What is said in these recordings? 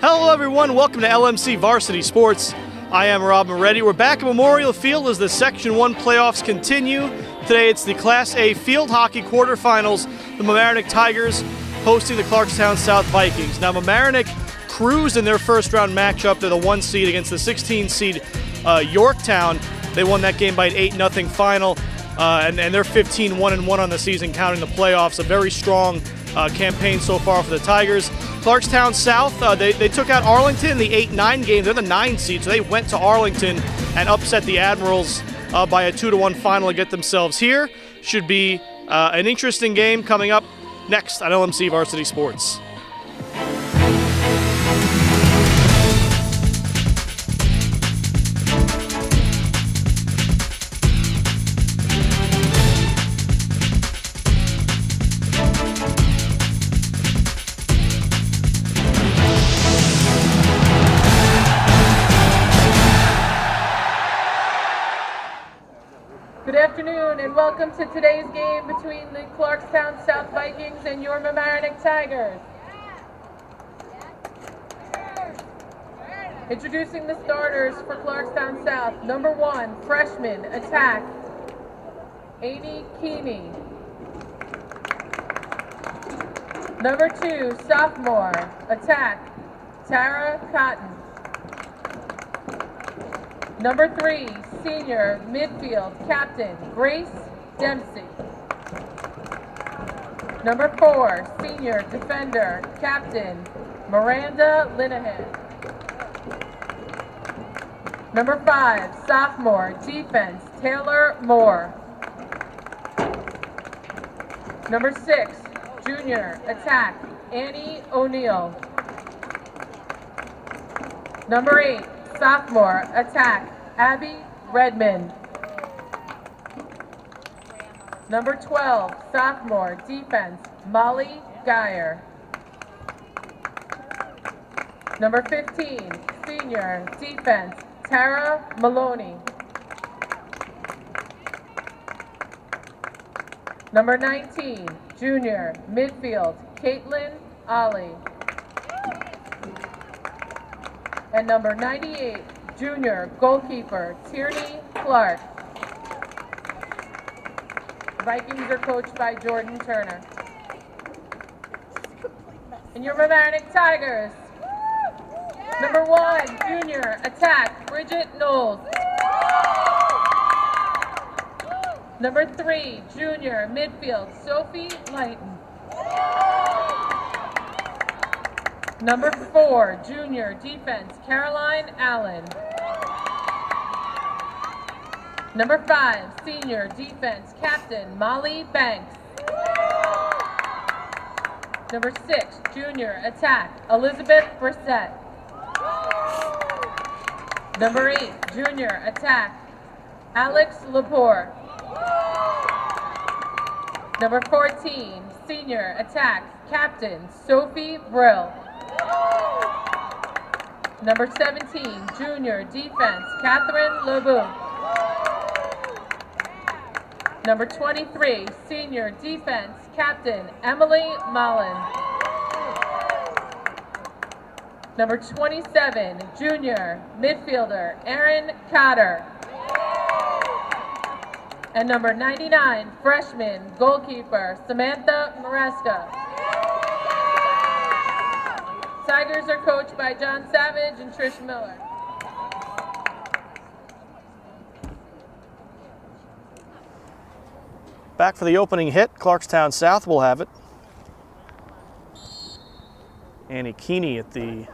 Hello everyone, welcome to LMC Varsity Sports. I am Rob Moretti. We're back at Memorial Field as the Section 1 playoffs continue. Today it's the Class A field hockey quarterfinals. The Mamaroneck Tigers hosting the Clarkstown South Vikings. Now Mamaroneck cruised in their first round matchup. They're the 1 seed against the 16 seed Yorktown. They won that game by an 8-0 final, and they're 15-1-1 on the season, counting the playoffs. A very strong campaign so far for the Tigers. Clarkstown South, they took out Arlington in the 8-9 game. They're the 9 seed, so they went to Arlington and upset the Admirals by a 2-1 final to get themselves here. Should be an interesting game coming up next on LMC Varsity Sports. Good afternoon and welcome to today's game between the Clarkstown South Vikings and your Mamaroneck Tigers. Introducing the starters for Clarkstown South. Number 1, freshman, attack, Amy Keeney. Number 2, sophomore, attack, Tara Cotton. Number 3, senior, midfield, captain, Grace Dempsey. Number 4, senior, defender, captain, Miranda Linehan. Number 5, sophomore, defense, Taylor Moore. Number 6, junior, attack, Annie O'Neill. Number 8, sophomore, attack, Abby Redmond. Number 12, sophomore, defense, Molly Geyer. Number 15, senior, defense, Tara Maloney. Number 19, junior, midfield, Caitlin Ollie. And number 98, junior, goalkeeper, Tierney Clark. The Vikings are coached by Jordan Turner. And your Mamaroneck Tigers. Number 1, junior, attack, Bridget Knowles. Number 3, junior, midfield, Sophie Lighton. Number 4, junior, defense, Caroline Allen. Number 5, senior, defense, captain, Molly Banks. Number 6, junior, attack, Elizabeth Brissett. Number 8, junior, attack, Alex Lepore. Number 14, senior, attack, captain, Sophie Brill. Number 17, junior, defense, Catherine LeBeau. Number 23, senior, defense, captain, Emily Mullen. Number 27, junior, midfielder, Erin Cotter. And number 99, freshman, goalkeeper, Samantha Maresca. Tigers are coached by John Savage and Trish Miller. Back for the opening hit, Clarkstown South will have it. Annie Keeney at the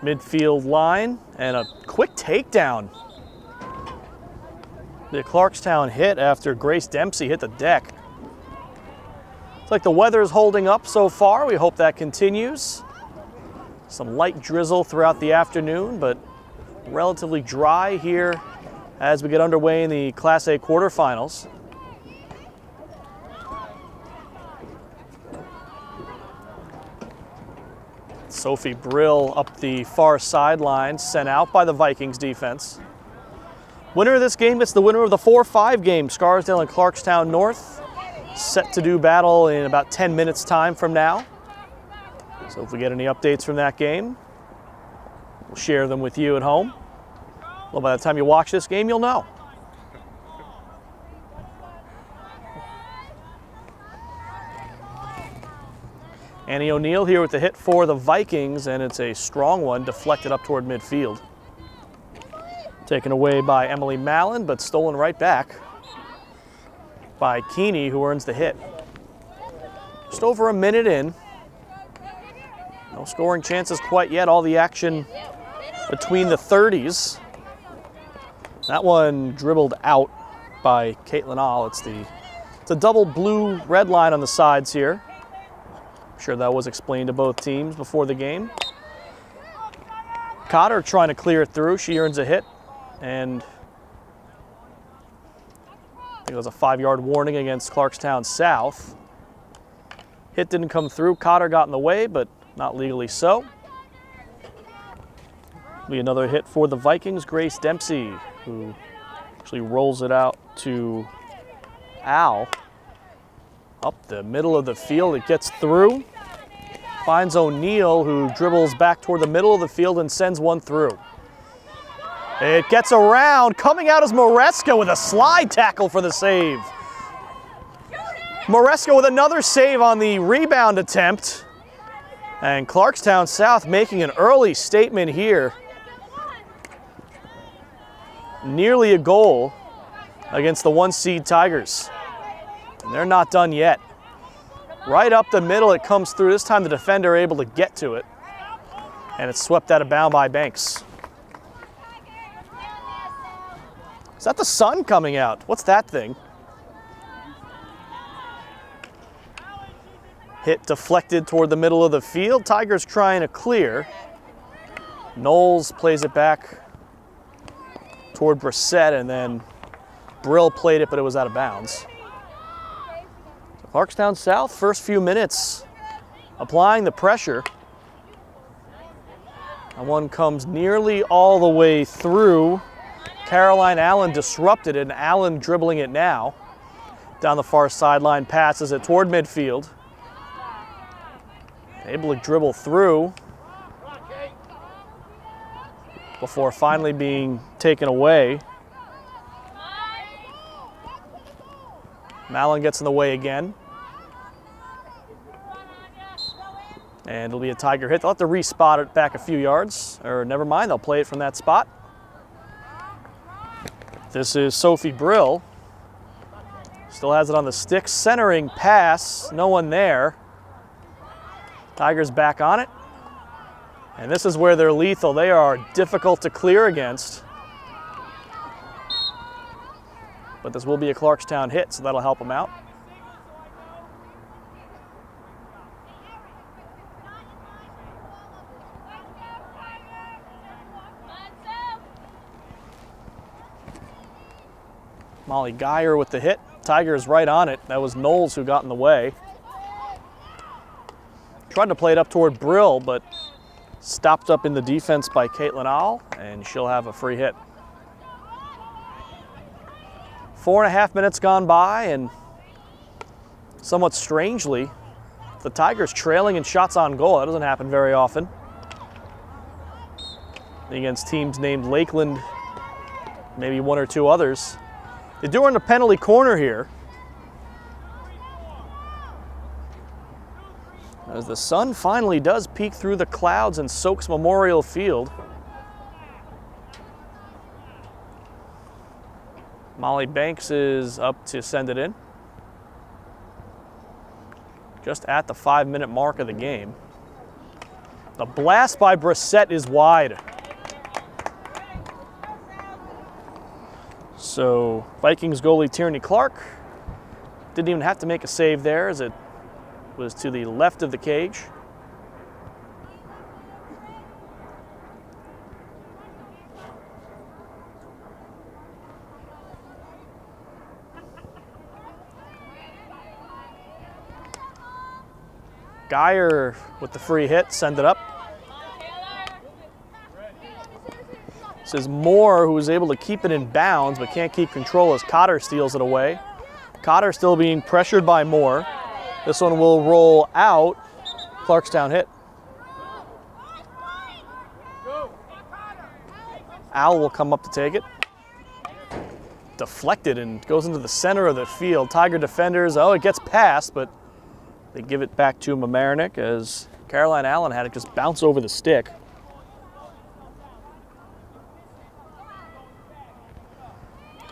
midfield line, and a quick takedown. The Clarkstown hit after Grace Dempsey hit the deck. Looks like the weather is holding up so far. We hope that continues. Some light drizzle throughout the afternoon, but relatively dry here as we get underway in the Class A quarterfinals. Sophie Brill up the far sideline, sent out by the Vikings defense. Winner of this game gets the winner of the 4-5 game, Scarsdale and Clarkstown North. Set to do battle in about 10 minutes time from now. So if we get any updates from that game, we'll share them with you at home. Well, by the time you watch this game, you'll know. Annie O'Neill here with the hit for the Vikings, and it's a strong one, deflected up toward midfield. Taken away by Emily Mallon, but stolen right back by Keeney, who earns the hit. Just over a minute in. No scoring chances quite yet. All the action between the 30s. That one dribbled out by Caitlin All. It's a double blue-red line on the sides here. I'm sure that was explained to both teams before the game. Cotter trying to clear it through. She earns a hit. And I think it was a 5-yard warning against Clarkstown South. Hit didn't come through. Cotter got in the way, but not legally so. Be another hit for the Vikings. Grace Dempsey, who actually rolls it out to Al. Up the middle of the field, it gets through. Finds O'Neill, who dribbles back toward the middle of the field and sends one through. It gets around. Coming out is Moreska with a slide tackle for the save. Moreska with another save on the rebound attempt. And Clarkstown South making an early statement here. Nearly a goal against the 1-seed Tigers. And they're not done yet. Right up the middle it comes through. This time the defender able to get to it. And it's swept out of bounds by Banks. Is that the sun coming out? What's that thing? Hit deflected toward the middle of the field. Tigers trying to clear. Knowles plays it back toward Brissett, and then Brill played it, but it was out of bounds. So Clarkstown South, first few minutes, applying the pressure. That one comes nearly all the way through. Caroline Allen disrupted it, and Allen dribbling it now. Down the far sideline, passes it toward midfield. Able to dribble through before finally being taken away. Mallon gets in the way again. And it'll be a Tiger hit. They'll have to re-spot it back a few yards, or never mind, they'll play it from that spot. This is Sophie Brill. Still has it on the stick, centering pass, no one there. Tigers back on it. And this is where they're lethal. They are difficult to clear against. But this will be a Clarkstown hit, so that'll help them out. Molly Geyer with the hit. Tigers right on it. That was Knowles who got in the way. Tried to play it up toward Brill, but stopped up in the defense by Caitlin All, and she'll have a free hit. 4.5 minutes gone by, and somewhat strangely, the Tigers trailing in shots on goal. That doesn't happen very often against teams named Lakeland, maybe one or two others. They do earn a penalty corner here, as the sun finally does peek through the clouds and soaks Memorial Field. Molly Banks is up to send it in. Just at the 5-minute mark of the game. The blast by Brissett is wide. So Vikings goalie Tierney Clark didn't even have to make a save there, as it was to the left of the cage. Geyer with the free hit, send it up. This is Moore, who was able to keep it in bounds but can't keep control as Cotter steals it away. Cotter still being pressured by Moore. This one will roll out. Clarkstown hit. Owl will come up to take it. Deflected and goes into the center of the field. Tiger defenders, oh, it gets past, but they give it back to Mamaroneck as Caroline Allen had it just bounce over the stick.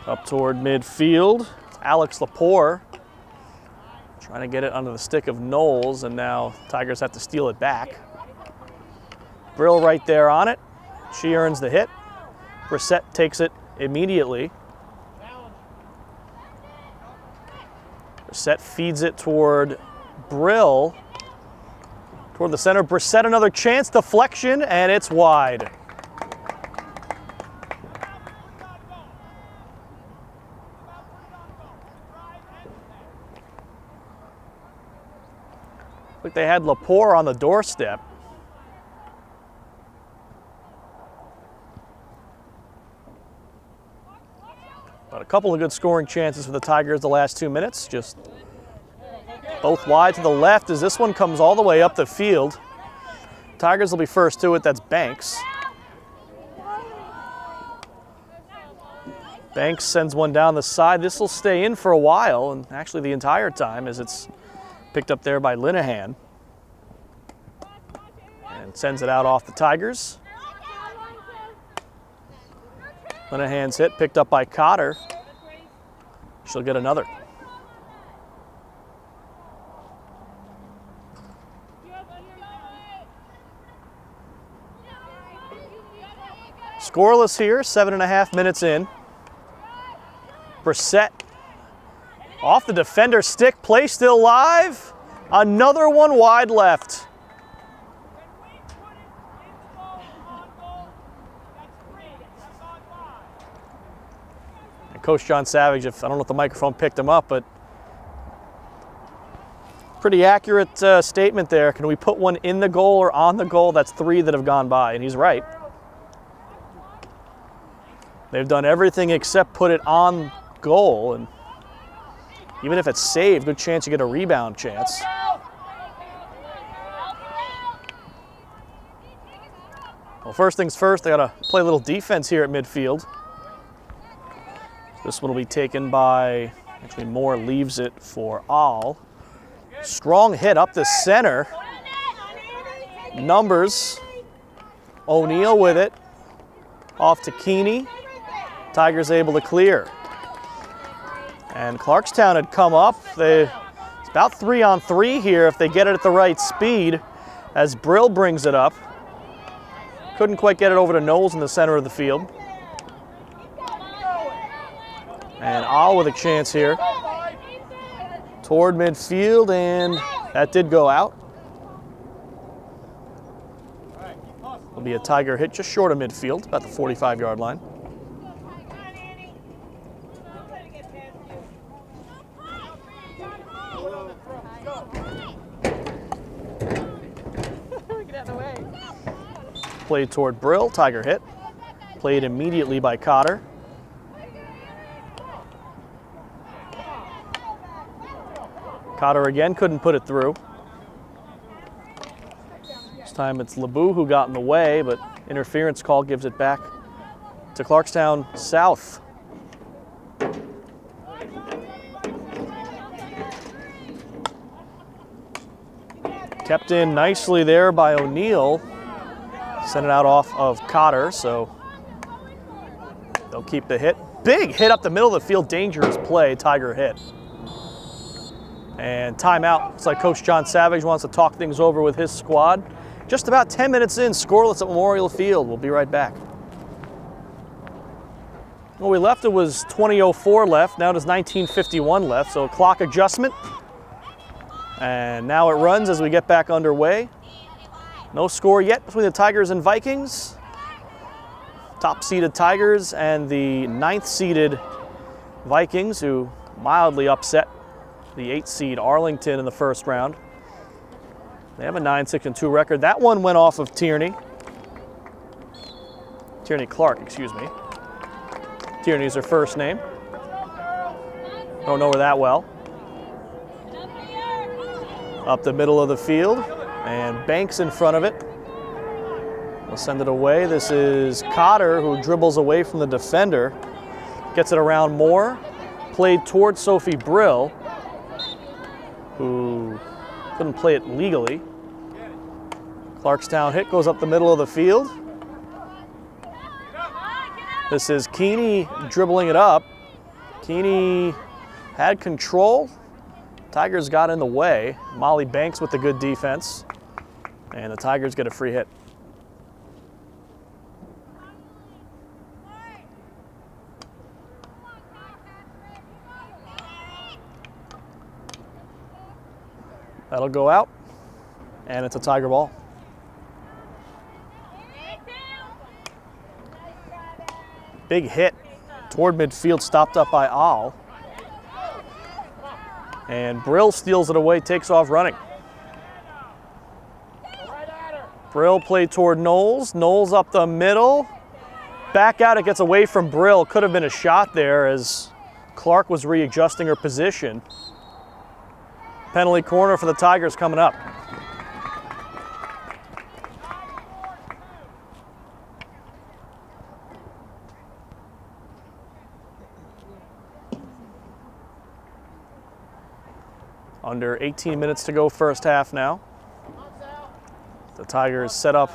Up toward midfield, Alex Lepore trying to get it under the stick of Knowles, and now Tigers have to steal it back. Brill right there on it. She earns the hit. Brissett takes it immediately. Brissett feeds it toward Brill. Toward the center, Brissett another chance, deflection, and it's wide. Like they had Lepore on the doorstep. But a couple of good scoring chances for the Tigers the last 2 minutes. Just both wide to the left as this one comes all the way up the field. Tigers will be first to it. That's Banks. Banks sends one down the side. This will stay in for a while, and actually the entire time, as it's picked up there by Linehan. And sends it out off the Tigers. Linehan's hit picked up by Cotter. She'll get another. Scoreless here, 7.5 minutes in. Brissett off the defender's stick, play still live. Another one wide left. And Coach John Savage, I don't know if the microphone picked him up, but pretty accurate statement there. Can we put one in the goal or on the goal? That's 3 that have gone by, and he's right. They've done everything except put it on goal, and even if it's saved, good chance you get a rebound chance. Well, first things first, they got to play a little defense here at midfield. This one will be taken by, actually Moore leaves it for All. Strong hit up the center. Numbers. O'Neal with it. Off to Keeney. Tigers able to clear. And Clarkstown had come up. It's about 3-on-3 here if they get it at the right speed as Brill brings it up. Couldn't quite get it over to Knowles in the center of the field. And All with a chance here. Toward midfield, and that did go out. It'll be a Tiger hit just short of midfield, about the 45-yard line. Played toward Brill, Tiger hit. Played immediately by Cotter. Cotter again couldn't put it through. This time it's LeBou who got in the way, but interference call gives it back to Clarkstown South. Kept in nicely there by O'Neal. Sent it out off of Cotter, so they'll keep the hit. Big hit up the middle of the field, dangerous play, Tiger hit. And timeout. Looks like Coach John Savage wants to talk things over with his squad. Just about 10 minutes in, scoreless at Memorial Field. We'll be right back. When we left, it was 20:04 left. Now it is 19:51 left, so a clock adjustment. And now it runs as we get back underway. No score yet between the Tigers and Vikings. Top-seeded Tigers and the 9th-seeded Vikings, who mildly upset the 8th-seed Arlington in the first round. They have a 9-6-2 record. That one went off of Tierney. Tierney Clark, excuse me. Tierney's her first name. Don't know her that well. Up the middle of the field, and Banks in front of it. They'll send it away. This is Cotter, who dribbles away from the defender. Gets it around Moore. Played toward Sophie Brill, who couldn't play it legally. Clarkstown hit goes up the middle of the field. This is Keeney dribbling it up. Keeney had control. Tigers got in the way. Molly Banks with the good defense. And the Tigers get a free hit. That'll go out, and it's a Tiger ball. Big hit toward midfield, stopped up by Ahl. And Brill steals it away, takes off running. Brill played toward Knowles. Knowles up the middle. Back out, it gets away from Brill. Could have been a shot there as Clark was readjusting her position. Penalty corner for the Tigers coming up. Under 18 minutes to go first half now. The Tigers set up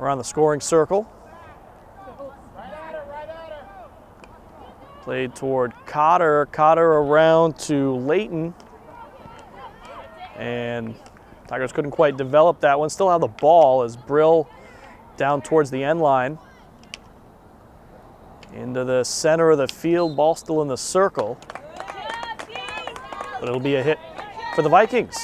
around the scoring circle. Played toward Cotter. Cotter around to Layton. And Tigers couldn't quite develop that one. Still have the ball as Brill down towards the end line. Into the center of the field, ball still in the circle. But it'll be a hit for the Vikings.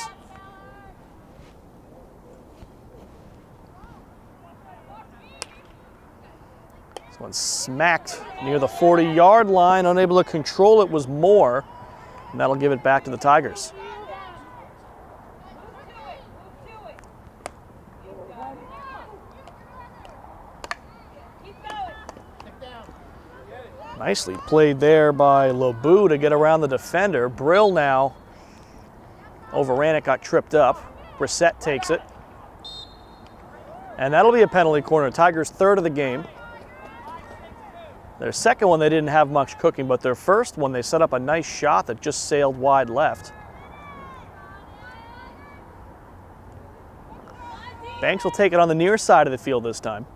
This one smacked near the 40-yard line. Unable to control it was Moore. And that'll give it back to the Tigers. Nicely played there by Lebeau to get around the defender. Brill now overran it, got tripped up. Brissett takes it. And that'll be a penalty corner. Tigers' third of the game. Their second one, they didn't have much cooking, but their first one, they set up a nice shot that just sailed wide left. Banks will take it on the near side of the field this time.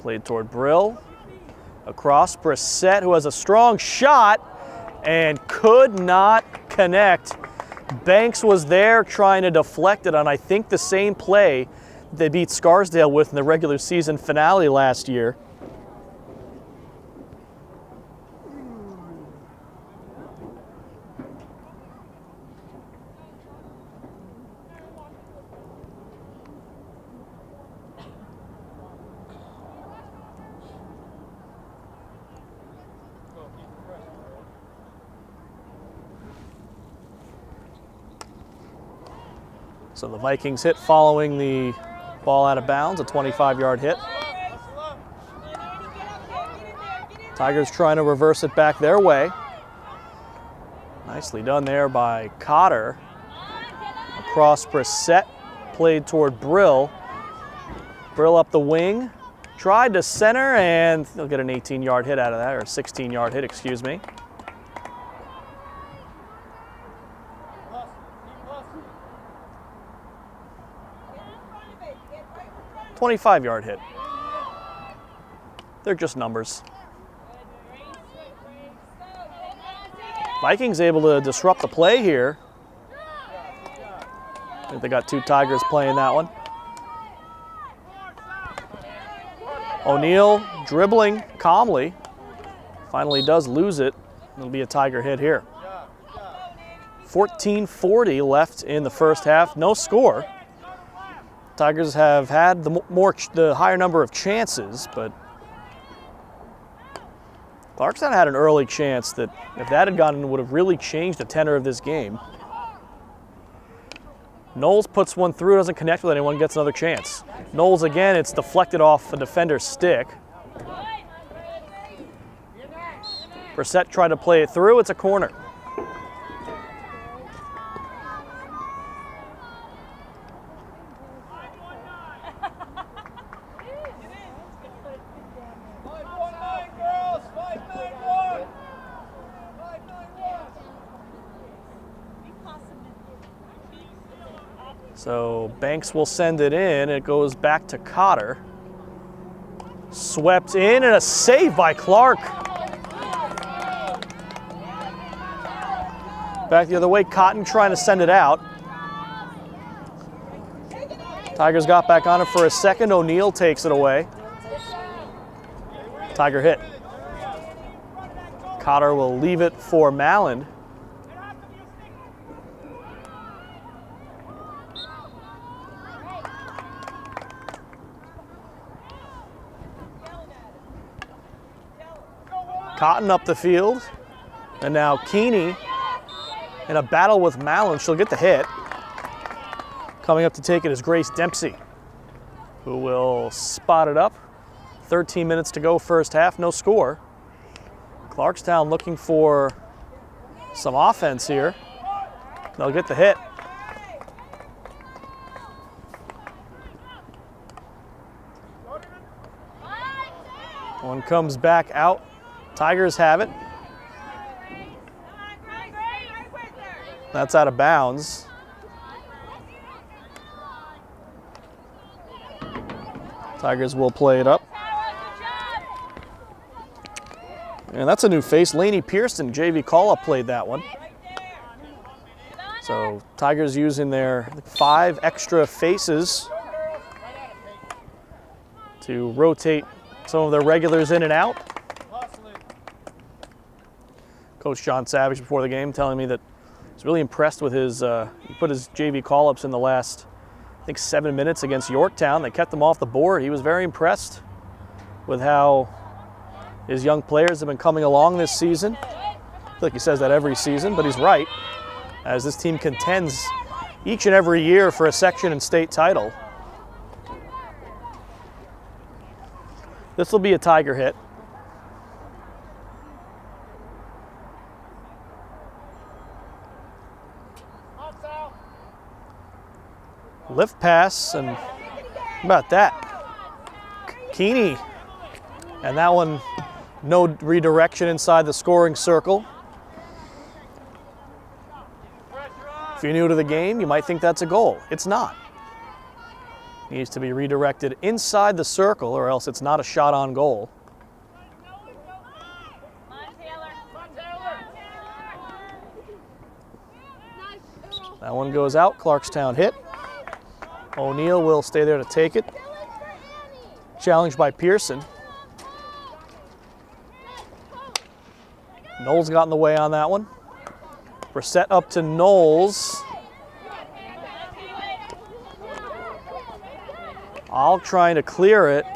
Played toward Brill. Across Brissett, who has a strong shot and could not connect. Banks was there trying to deflect it on, I think, the same play they beat Scarsdale with in the regular season finale last year. So the Vikings hit following the ball out of bounds, a 25-yard hit. Tigers trying to reverse it back their way. Nicely done there by Cotter. Across Brissett, played toward Brill. Brill up the wing, tried to center, and they'll get an 18-yard hit out of that, or a 16-yard hit, excuse me. 25-yard hit. They're just numbers. Vikings able to disrupt the play here. I think they got two Tigers playing that one. O'Neal dribbling calmly. Finally does lose it. It'll be a Tiger hit here. 14:40 left in the first half. No score. Tigers have had the higher number of chances, but Clarkstown had an early chance that if that had gone in, would have really changed the tenor of this game. Knowles puts one through, doesn't connect with anyone, gets another chance. Knowles again, it's deflected off a defender's stick. Brissett tried to play it through, it's a corner. So Banks will send it in. It goes back to Cotter. Swept in and a save by Clark. Back the other way, Cotton trying to send it out. Tigers got back on it for a second. O'Neal takes it away. Tiger hit. Cotter will leave it for Malin. Cotton up the field. And now Keeney in a battle with Malin. She'll get the hit. Coming up to take it is Grace Dempsey, who will spot it up. 13 minutes to go first half, no score. Clarkstown looking for some offense here. They'll get the hit. One comes back out. Tigers have it. That's out of bounds. Tigers will play it up. And that's a new face. Lainey Pearson, JV call-up, played that one. So Tigers using their 5 extra faces to rotate some of their regulars in and out. Coach John Savage before the game telling me that he's really impressed with his, he put his JV call-ups in the last, I think, 7 minutes against Yorktown. They kept them off the board. He was very impressed with how his young players have been coming along this season. I feel like he says that every season, but he's right, as this team contends each and every year for a section and state title. This will be a Tiger hit. Lift pass, and how about that? Keeney, and that one, no redirection inside the scoring circle. If you're new to the game, you might think that's a goal. It's not. Needs to be redirected inside the circle, or else it's not a shot on goal. That one goes out. Clarkstown hit. O'Neal will stay there to take it. Challenged by Pearson. Knowles got in the way on that one. Brissett up to Knowles. All trying to clear it.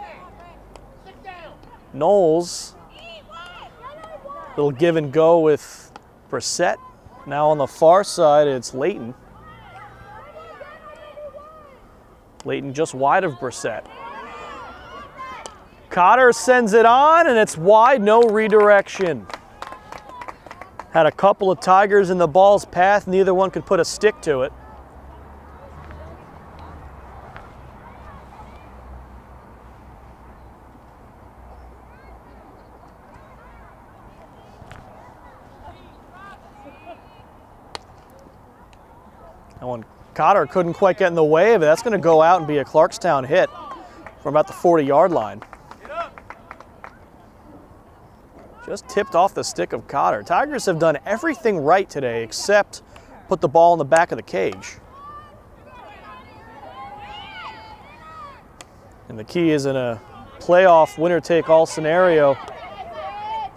Knowles. Little give and go with Brissett. Now on the far side, it's Layton. Layton just wide of Brissett. Cotter sends it on, and it's wide, no redirection. Had a couple of Tigers in the ball's path. Neither one could put a stick to it. That one, Cotter couldn't quite get in the way of it. That's going to go out and be a Clarkstown hit from about the 40-yard line. Just tipped off the stick of Cotter. Tigers have done everything right today except put the ball in the back of the cage. And the key is in a playoff winner-take-all scenario,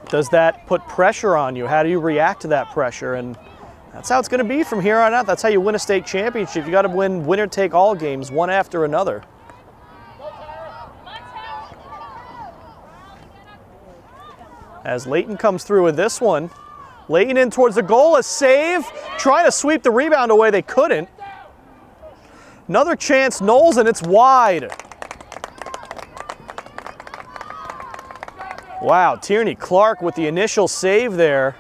does that put pressure on you? How do you react to that pressure? And that's how it's going to be from here on out. That's how you win a state championship. You got to win winner-take-all games one after another. As Layton comes through with this one. Layton in towards the goal, a save. Trying to sweep the rebound away, they couldn't. Another chance, Knowles, and it's wide. Wow, Tierney Clark with the initial save there.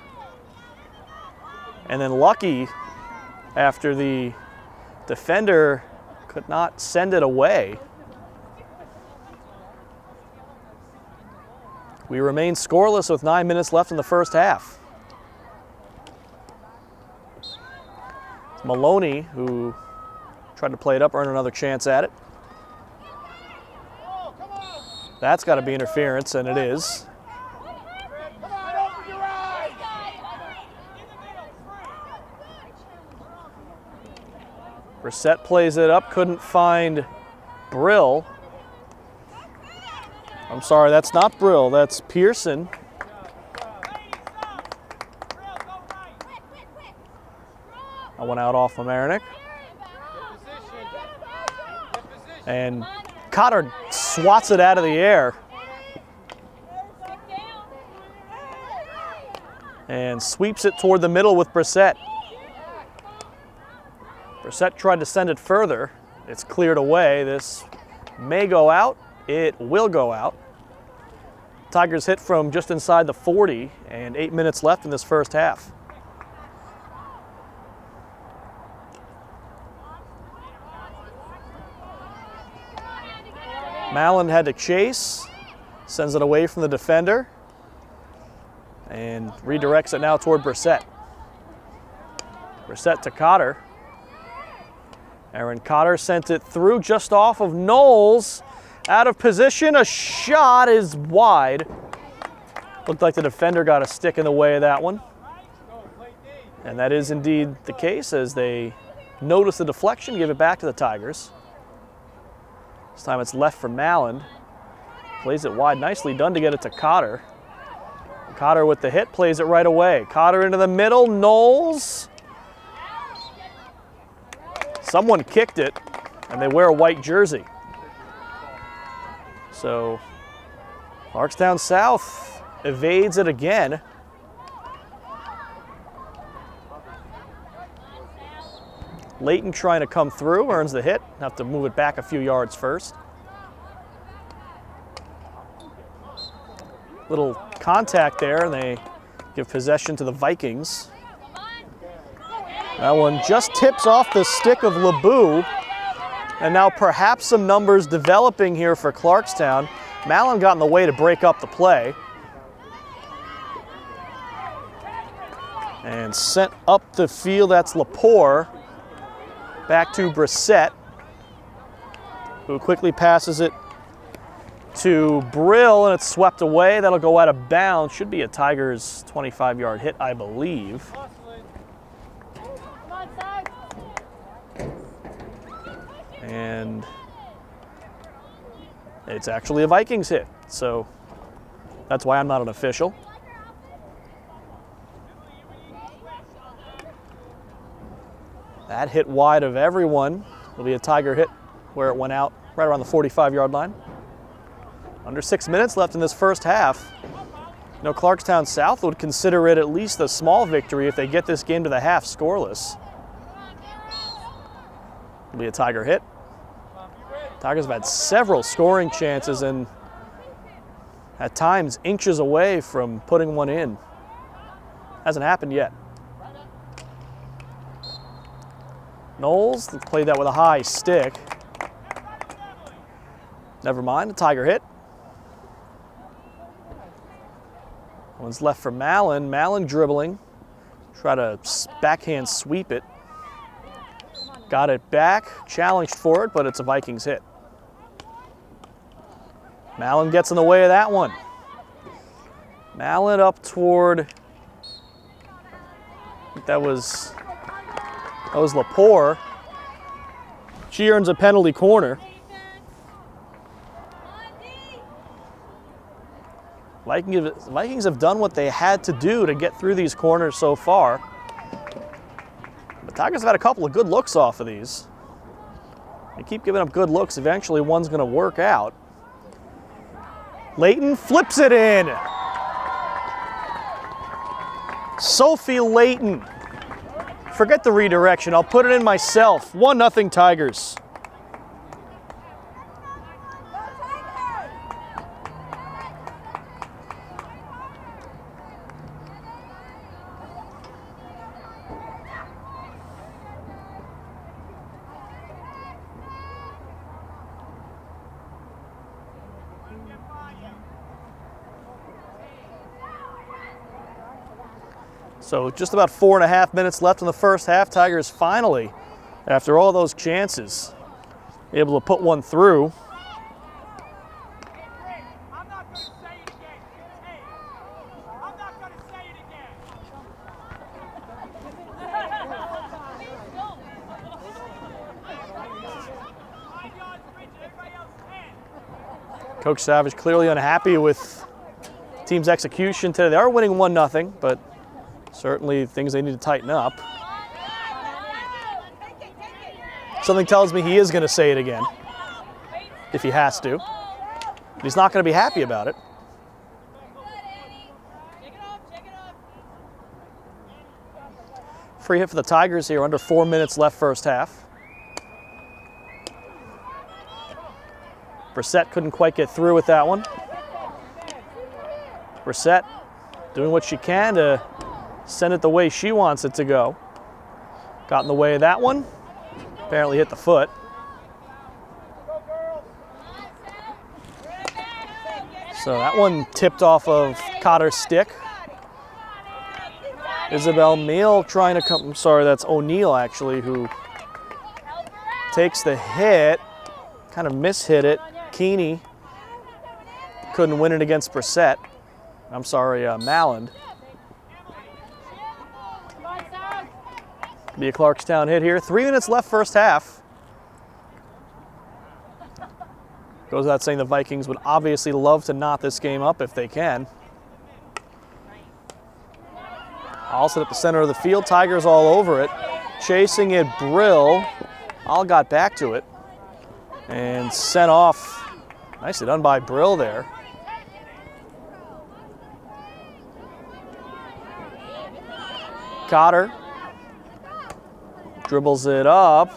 And then lucky after the defender could not send it away. We remain scoreless with 9 minutes left in the first half. It's Maloney who Tried to play it up, earn another chance at it. That's got to be interference, and it is. Brissett plays it up, couldn't find Brill. I'm sorry, that's not Brill, that's Pearson. I went out off Mamaroneck. And Cotter swats it out of the air. And sweeps it toward the middle with Brissett. Brissett tried to send it further. It's cleared away. This may go out. It will go out. Tigers hit from just inside the 40 and 8 minutes left in this first half. Mallon had to chase, sends it away from the defender, and redirects it now toward Brissett. Brissett to Cotter. Aaron Cotter sent it through just off of Knowles. Out of position, a shot is wide. Looked like the defender got a stick in the way of that one. And that is indeed the case as they notice the deflection, give it back to the Tigers. This time it's left for Mallon. Plays it wide, nicely done to get it to Cotter. Cotter with the hit, plays it right away. Cotter into the middle, Knowles. Someone kicked it, and they wear a white jersey. So Clarkstown South evades it again. Layton trying to come through, earns the hit. Have to move it back a few yards first. Little contact there, and they give possession to the Vikings. That one just tips off the stick of LeBou. And now perhaps some numbers developing here for Clarkstown. Mallon got in the way to break up the play. And sent up the field, that's Lepore. Back to Brissett, who quickly passes it to Brill, and it's swept away. That'll go out of bounds. Should be a Tigers 25-yard hit, I believe. And it's actually a Vikings hit, so that's why I'm not an official. That hit wide of everyone. Will be a Tiger hit where it went out right around the 45-yard line. Under 6 minutes left in this first half. You know, Clarkstown South would consider it at least a small victory if they get this game to the half scoreless. Will be a Tiger hit. Tigers have had several scoring chances and at times inches away from putting one in. Hasn't happened yet. Knowles played that with a high stick. Never mind, a Tiger hit. One's left for Mallon. Mallon dribbling. Try to backhand sweep it. Got it back, challenged for it, but it's a Vikings hit. Mallon gets in the way of that one. Mallon up toward, I think that was Lepore. She earns a penalty corner. Vikings have done what they had to do to get through these corners so far. But Tigers have had a couple of good looks off of these. They keep giving up good looks. Eventually one's going to work out. Layton flips it in. Sophie Layton. Forget the redirection. I'll put it in myself. 1-0 Tigers. So just about 4.5 minutes left in the first half. Tigers finally After all those chances, able to put one through. Coach Savage clearly unhappy with team's execution today. They are winning 1-0, but certainly things they need to tighten up. Something tells me he is going to say it again, if he has to. But he's not going to be happy about it. Free hit for the Tigers here, under 4 minutes left first half. Brissett couldn't quite get through with that one. Brissett doing what she can to send it the way she wants it to go. Got in the way of that one. Apparently hit the foot. So that one tipped off of Cotter's stick. Isabel Meal trying to come, I'm sorry, that's O'Neill actually, who takes the hit, kind of mishit it. Keeney couldn't win it against Brissett. I'm sorry, Malland. Be a Clarkstown hit here. 3 minutes left first half. Goes without saying the Vikings would obviously love to knot this game up if they can. Allison at the center of the field. Tigers all over it. Chasing it, Brill. All got back to it. And sent off. Nicely done by Brill there. Cotter dribbles it up.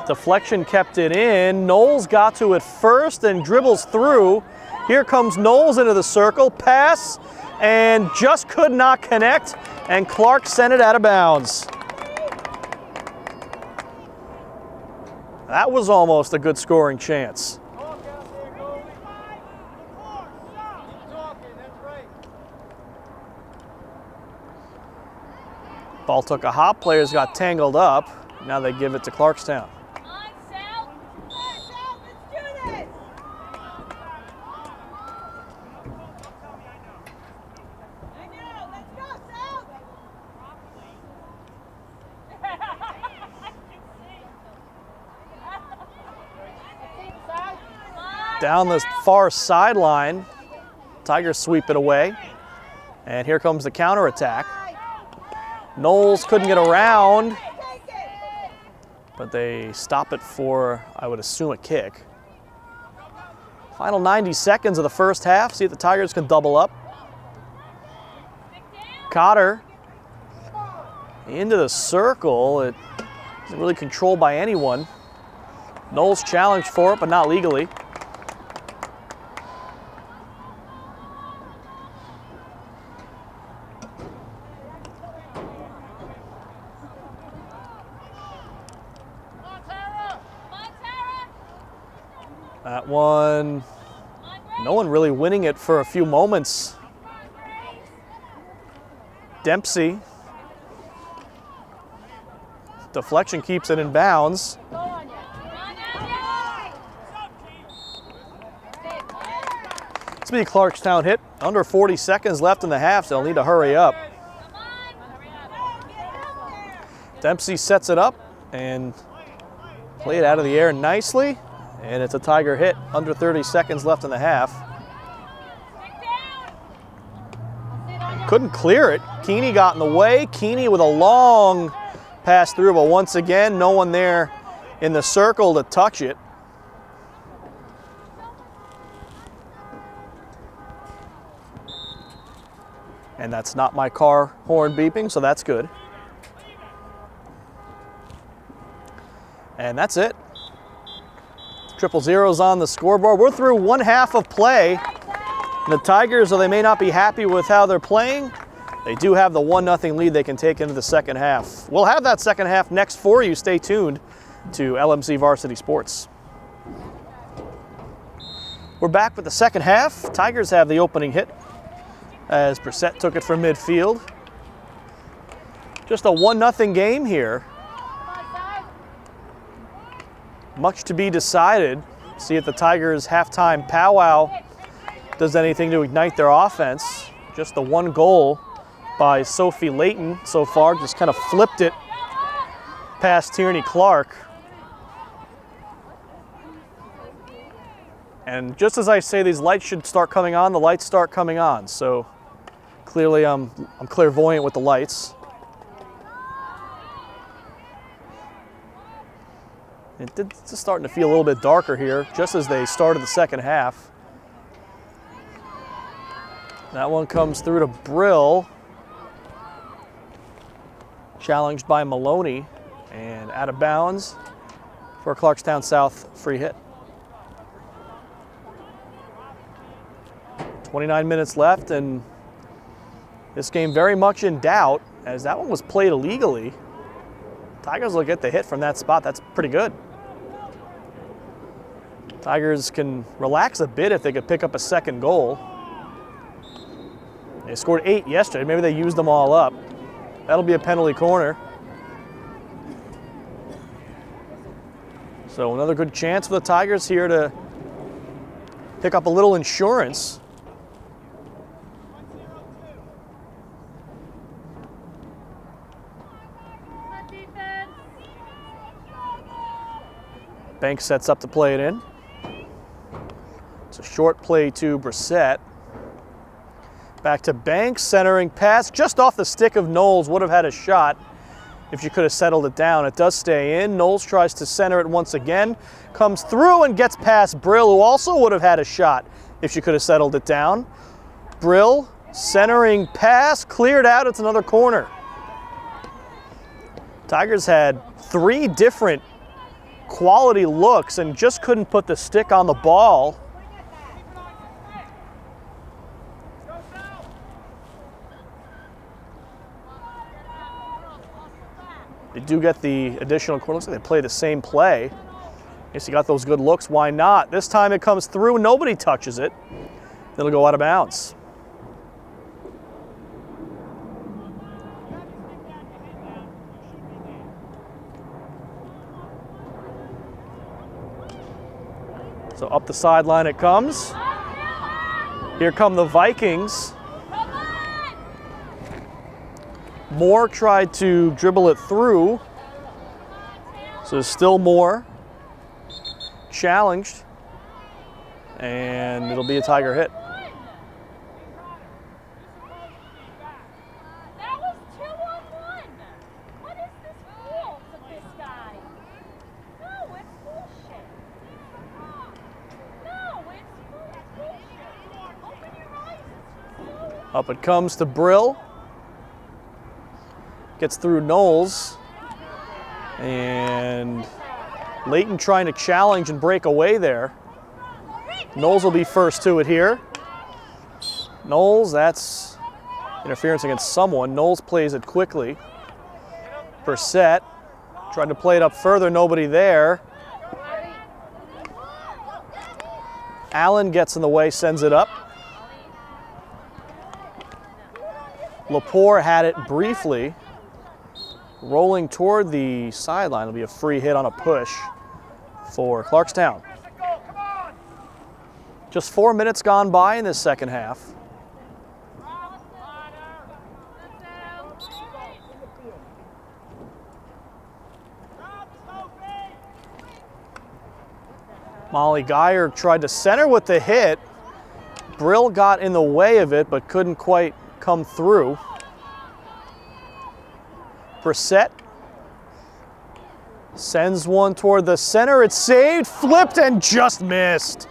Deflection kept it in. Knowles got to it first and dribbles through. Here comes Knowles into the circle. Pass and just could not connect. And Clark sent it out of bounds. That was almost a good scoring chance. Ball took a hop, players got tangled up. Now they give it to Clarkstown. Down the far sideline, Tigers sweep it away. And here comes the counterattack. Knowles couldn't get around, but they stop it for, I would assume, a kick. Final 90 seconds of the first half. See if the Tigers can double up. Cotter into the circle. It isn't really controlled by anyone. Knowles challenged for it, but not legally. That one, no one really winning it for a few moments. Dempsey. Deflection keeps it in bounds. It's be a Clarkstown hit. Under 40 seconds left in the half, so they'll need to hurry up. Dempsey sets it up and play it out of the air nicely. And it's a Tiger hit, under 30 seconds left in the half. Couldn't clear it. Keeney got in the way. Keeney with a long pass through, but once again, no one there in the circle to touch it. And that's not my car horn beeping, so that's good. And that's it. 0-0's on the scoreboard. We're through one half of play. And the Tigers, though they may not be happy with how they're playing, they do have the 1-0 lead they can take into the second half. We'll have that second half next for you. Stay tuned to LMC Varsity Sports. We're back with the second half. Tigers have the opening hit as Brissett took it from midfield. Just a 1-0 game here. much to be decided. See if the Tigers' halftime powwow does anything to ignite their offense. Just the one goal by Sophie Layton so far, just kind of flipped it past Tierney Clark. And just as I say these lights should start coming on, the lights start coming on. So clearly I'm clairvoyant with the lights. It's starting to feel a little bit darker here, just as they started the second half. That one comes through to Brill. Challenged by Maloney and out of bounds for a Clarkstown South free hit. 29 minutes left, and this game very much in doubt as that one was played illegally. Tigers will get the hit from that spot. That's pretty good. Tigers can relax a bit if they could pick up a second goal. They scored 8 yesterday. Maybe they used them all up. That'll be a penalty corner. So another good chance for the Tigers here to pick up a little insurance. Banks sets up to play it in. It's a short play to Brissett. Back to Banks, centering pass just off the stick of Knowles. Would have had a shot if she could have settled it down. It does stay in. Knowles tries to center it once again. Comes through and gets past Brill, who also would have had a shot if she could have settled it down. Brill, centering pass, cleared out. It's another corner. Tigers had 3 different quality looks and just couldn't put the stick on the ball. They do get the additional corner. Looks like they play the same play. Guess you got those good looks, why not? This time it comes through, nobody touches it. It'll go out of bounds. So up the sideline it comes. Here come the Vikings. Moore tried to dribble it through. So there's still Moore. Challenged. And it'll be a Tiger hit. That was 2-on-1. What is this rule of this guy? No, it's bullshit. No, it's bullshit. Open your eyes. It's so Up it comes to Brill. Gets through Knowles. And Layton trying to challenge and break away there. Knowles will be first to it here. Knowles, that's interference against someone. Knowles plays it quickly. Brissett tried to play it up further, nobody there. Allen gets in the way, sends it up. Lepore had it briefly. Rolling toward the sideline. It'll be a free hit on a push for Clarkstown. Just 4 minutes gone by in this second half. Molly Geyer tried to center with the hit. Brill got in the way of it, but couldn't quite come through. Brissett sends one toward the center. It's saved, flipped, and just missed.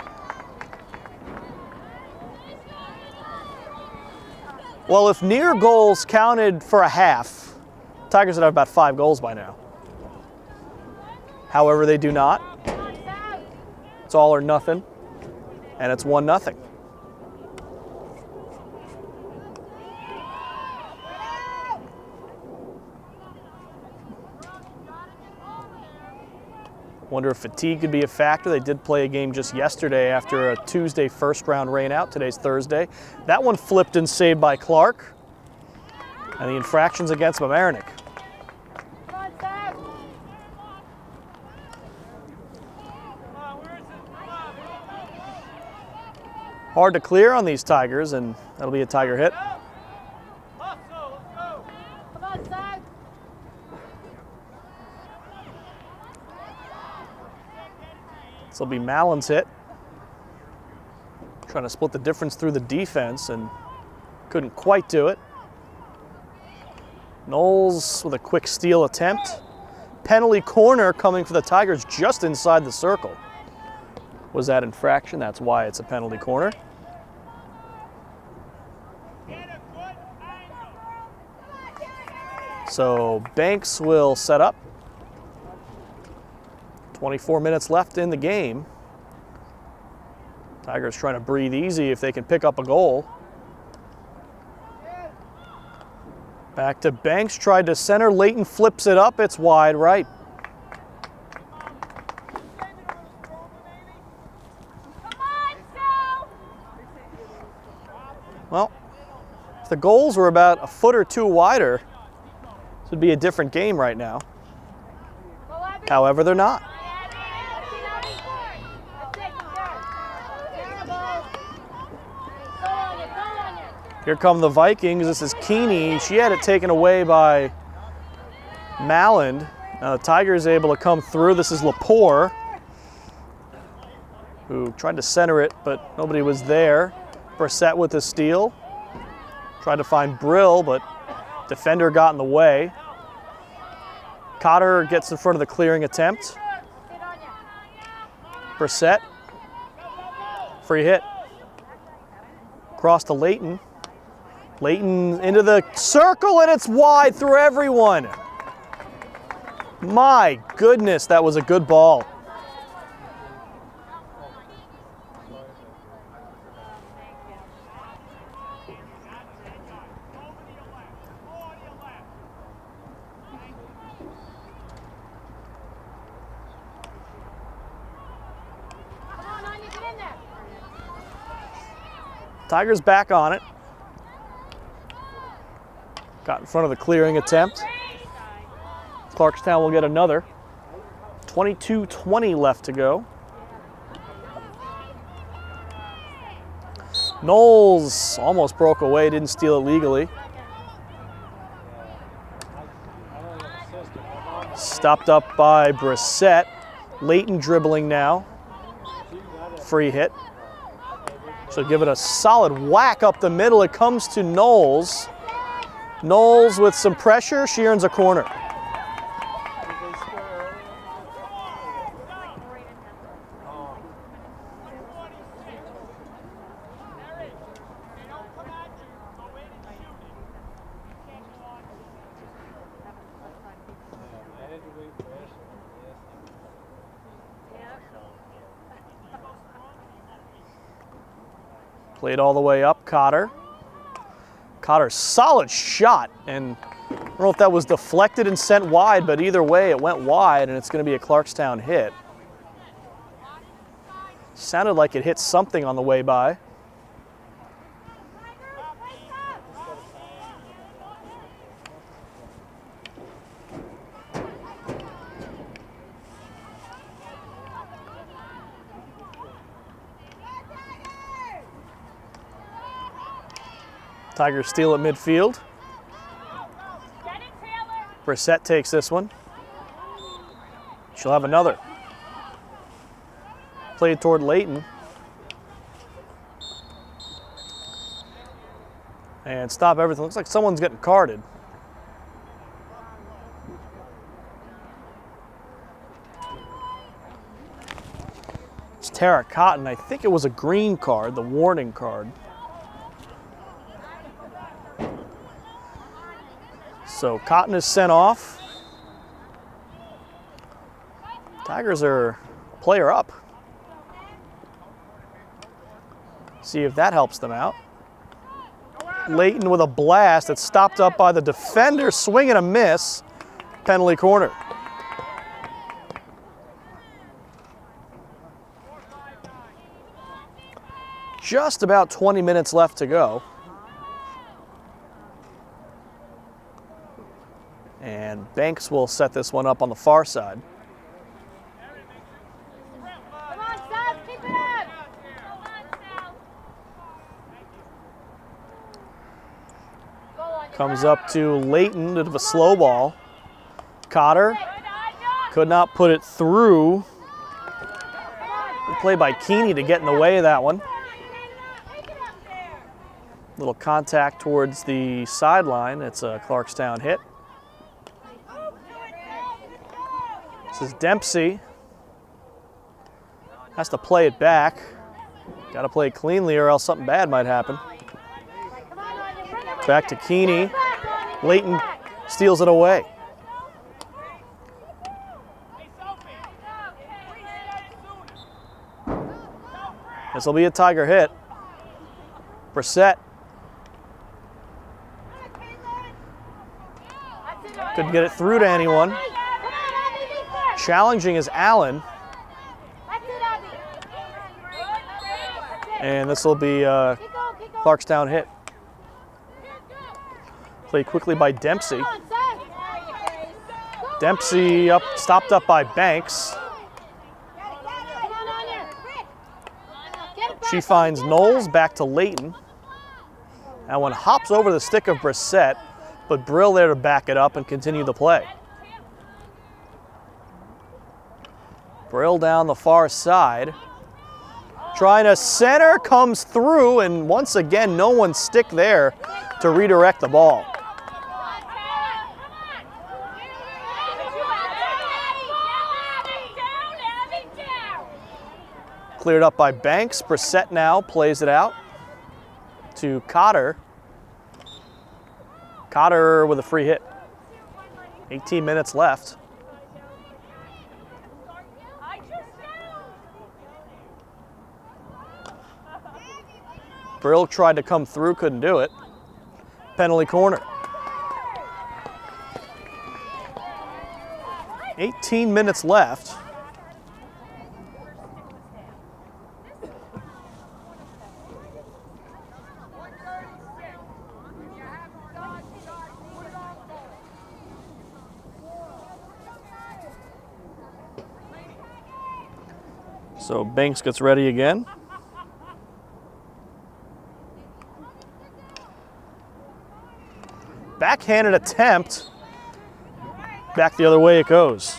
Well, if near goals counted for a half, Tigers would have about 5 goals by now. However, they do not. It's all or nothing, and it's 1-0. Wonder if fatigue could be a factor. They did play a game just yesterday after a Tuesday first round rain out. Today's Thursday. That one flipped and saved by Clark. And the infractions against Mamaroneck. Hard to clear on these Tigers, and that'll be a Tiger hit. Come on, son. This will be Mallon's hit. Trying to split the difference through the defense and couldn't quite do it. Knowles with a quick steal attempt. Penalty corner coming for the Tigers just inside the circle. Was that infraction? That's why it's a penalty corner. So Banks will set up. 24 minutes left in the game. Tigers trying to breathe easy if they can pick up a goal. Back to Banks, tried to center. Layton flips it up. It's wide right. Well, if the goals were about a foot or two wider, this would be a different game right now. However, they're not. Here come the Vikings. This is Keeney. She had it taken away by Malland. Now the Tigers able to come through. This is Lepore, who tried to center it, but nobody was there. Brissett with the steal. Tried to find Brill, but defender got in the way. Cotter gets in front of the clearing attempt. Brissett. Free hit. Cross to Layton. Layton into the circle, and it's wide through everyone. My goodness, that was a good ball. Tigers back on it. Got in front of the clearing attempt. Clarkstown will get another. 22:20 left to go. Knowles almost broke away, didn't steal it legally. Stopped up by Brissett. Layton dribbling now. Free hit. So give it a solid whack up the middle. It comes to Knowles. Knowles with some pressure. She earns a corner. Played all the way up, Cotter. Cotter's solid shot, and I don't know if that was deflected and sent wide, but either way it went wide, and it's going to be a Clarkstown hit. Sounded like it hit something on the way by. Tigers steal at midfield. Brissett takes this one. She'll have another. Played toward Layton. And stop everything. Looks like someone's getting carded. It's Tara Cotton. I think it was a green card, the warning card. So Cotton is sent off. Tigers are a player up. See if that helps them out. Layton with a blast. It's stopped up by the defender. Swing and a miss. Penalty corner. Just about 20 minutes left to go. And Banks will set this one up on the far side. Come on, Seth, keep it up. Come on, Seth. Comes up to Layton, bit of a slow ball. Cotter could not put it through. Good play by Keeney to get in the way of that one. Little contact towards the sideline. It's a Clarkstown hit. This is Dempsey. Has to play it back. Got to play it cleanly or else something bad might happen. Back to Keeney. Layton steals it away. This will be a Tiger hit. Brissett. Couldn't get it through to anyone. Challenging is Allen. And this will be a Clarkstown hit. Played quickly by Dempsey. Dempsey stopped up by Banks. She finds Knowles, back to Layton. That one hops over the stick of Brissett, but Brill there to back it up and continue the play. Brill down the far side. Trying to center, comes through, and once again, no one's stick there to redirect the ball. Cleared up by Banks. Brissett now plays it out to Cotter. Cotter with a free hit. 18 minutes left. Brill tried to come through, couldn't do it. Penalty corner. 18 minutes left. So Banks gets ready again. Backhanded attempt. Back the other way it goes.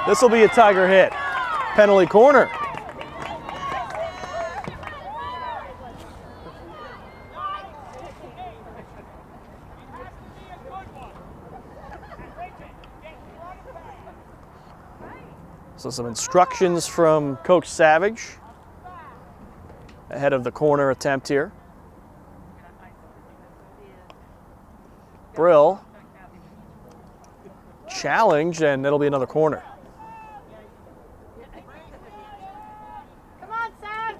This will be a Tiger hit. Penalty corner. So some instructions from Coach Savage ahead of the corner attempt here. Brill challenge, and it'll be another corner. Come on, Sam.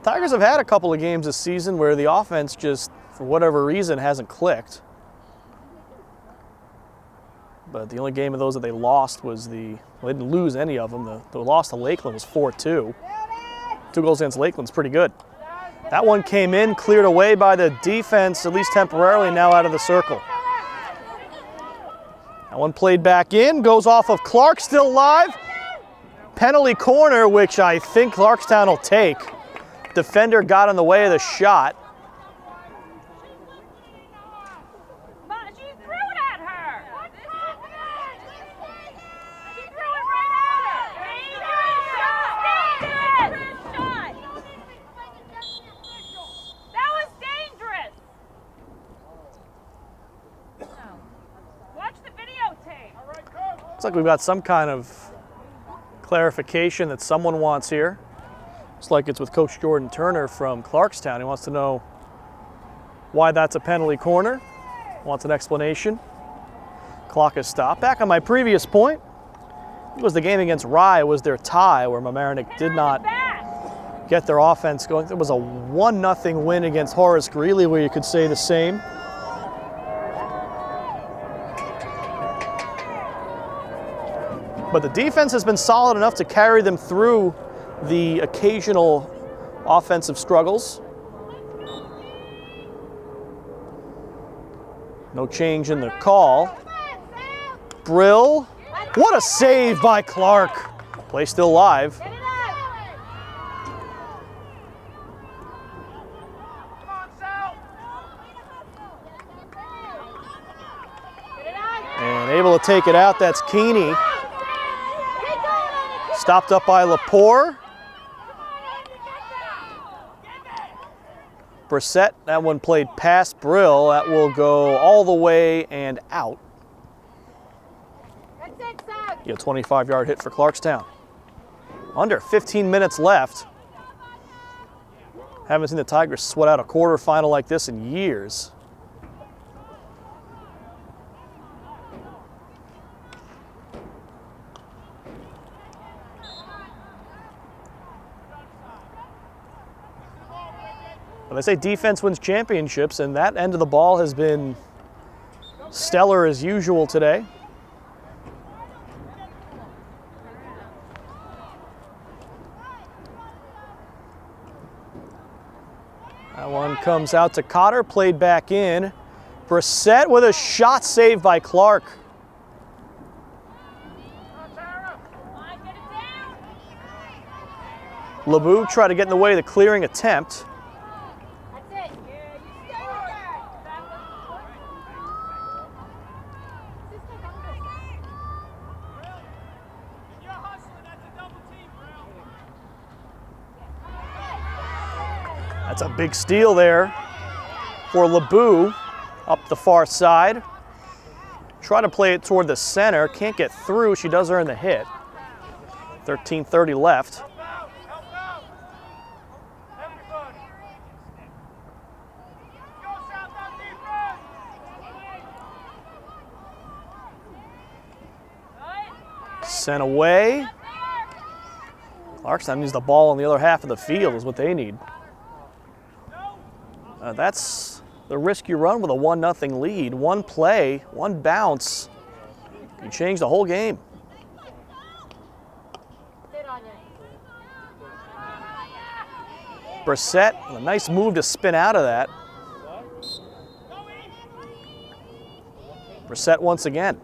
Tigers have had a couple of games this season where the offense just, for whatever reason, hasn't clicked. But the only game of those that they lost was they didn't lose any of them. The loss to Lakeland was 4-2. 2 goals against Lakeland's pretty good. That one came in, cleared away by the defense, at least temporarily, now out of the circle. That one played back in, goes off of Clark, still live. Penalty corner, which I think Clarkstown will take. Defender got in the way of the shot. But she threw it at her. She threw it right at her. Dangerous shot. That was dangerous. Watch the videotape. Looks like we've got some kind of clarification that someone wants here. Looks like it's with Coach Jordan Turner from Clarkstown. He wants to know why that's a penalty corner. Wants an explanation. Clock is stopped. Back on my previous point, it was the game against Rye. It was their tie where Mamaroneck did not get their offense going. It was a 1-0 win against Horace Greeley where you could say the same. But the defense has been solid enough to carry them through the occasional offensive struggles. No change in the call. Brill. What a save by Clark. Play still live. And able to take it out, that's Keeney. Stopped up by Lepore. Brissett, that one played past Brill. That will go all the way and out. A 25-yard hit for Clarkstown. Under 15 minutes left. Haven't seen the Tigers sweat out a quarterfinal like this in years. They say defense wins championships, and that end of the ball has been stellar as usual today. That one comes out to Cotter, played back in. Brissett with a shot saved by Clark. LeBou tried to get in the way of the clearing attempt. That's a big steal there for LeBou up the far side. Try to play it toward the center, can't get through. She does earn the hit. 13:30 left. Sent away. Clarkstown needs the ball on the other half of the field is what they need. That's the risk you run with a 1-0 lead. One play, one bounce, can change the whole game. Brissett, a nice move to spin out of that. Brissett once again.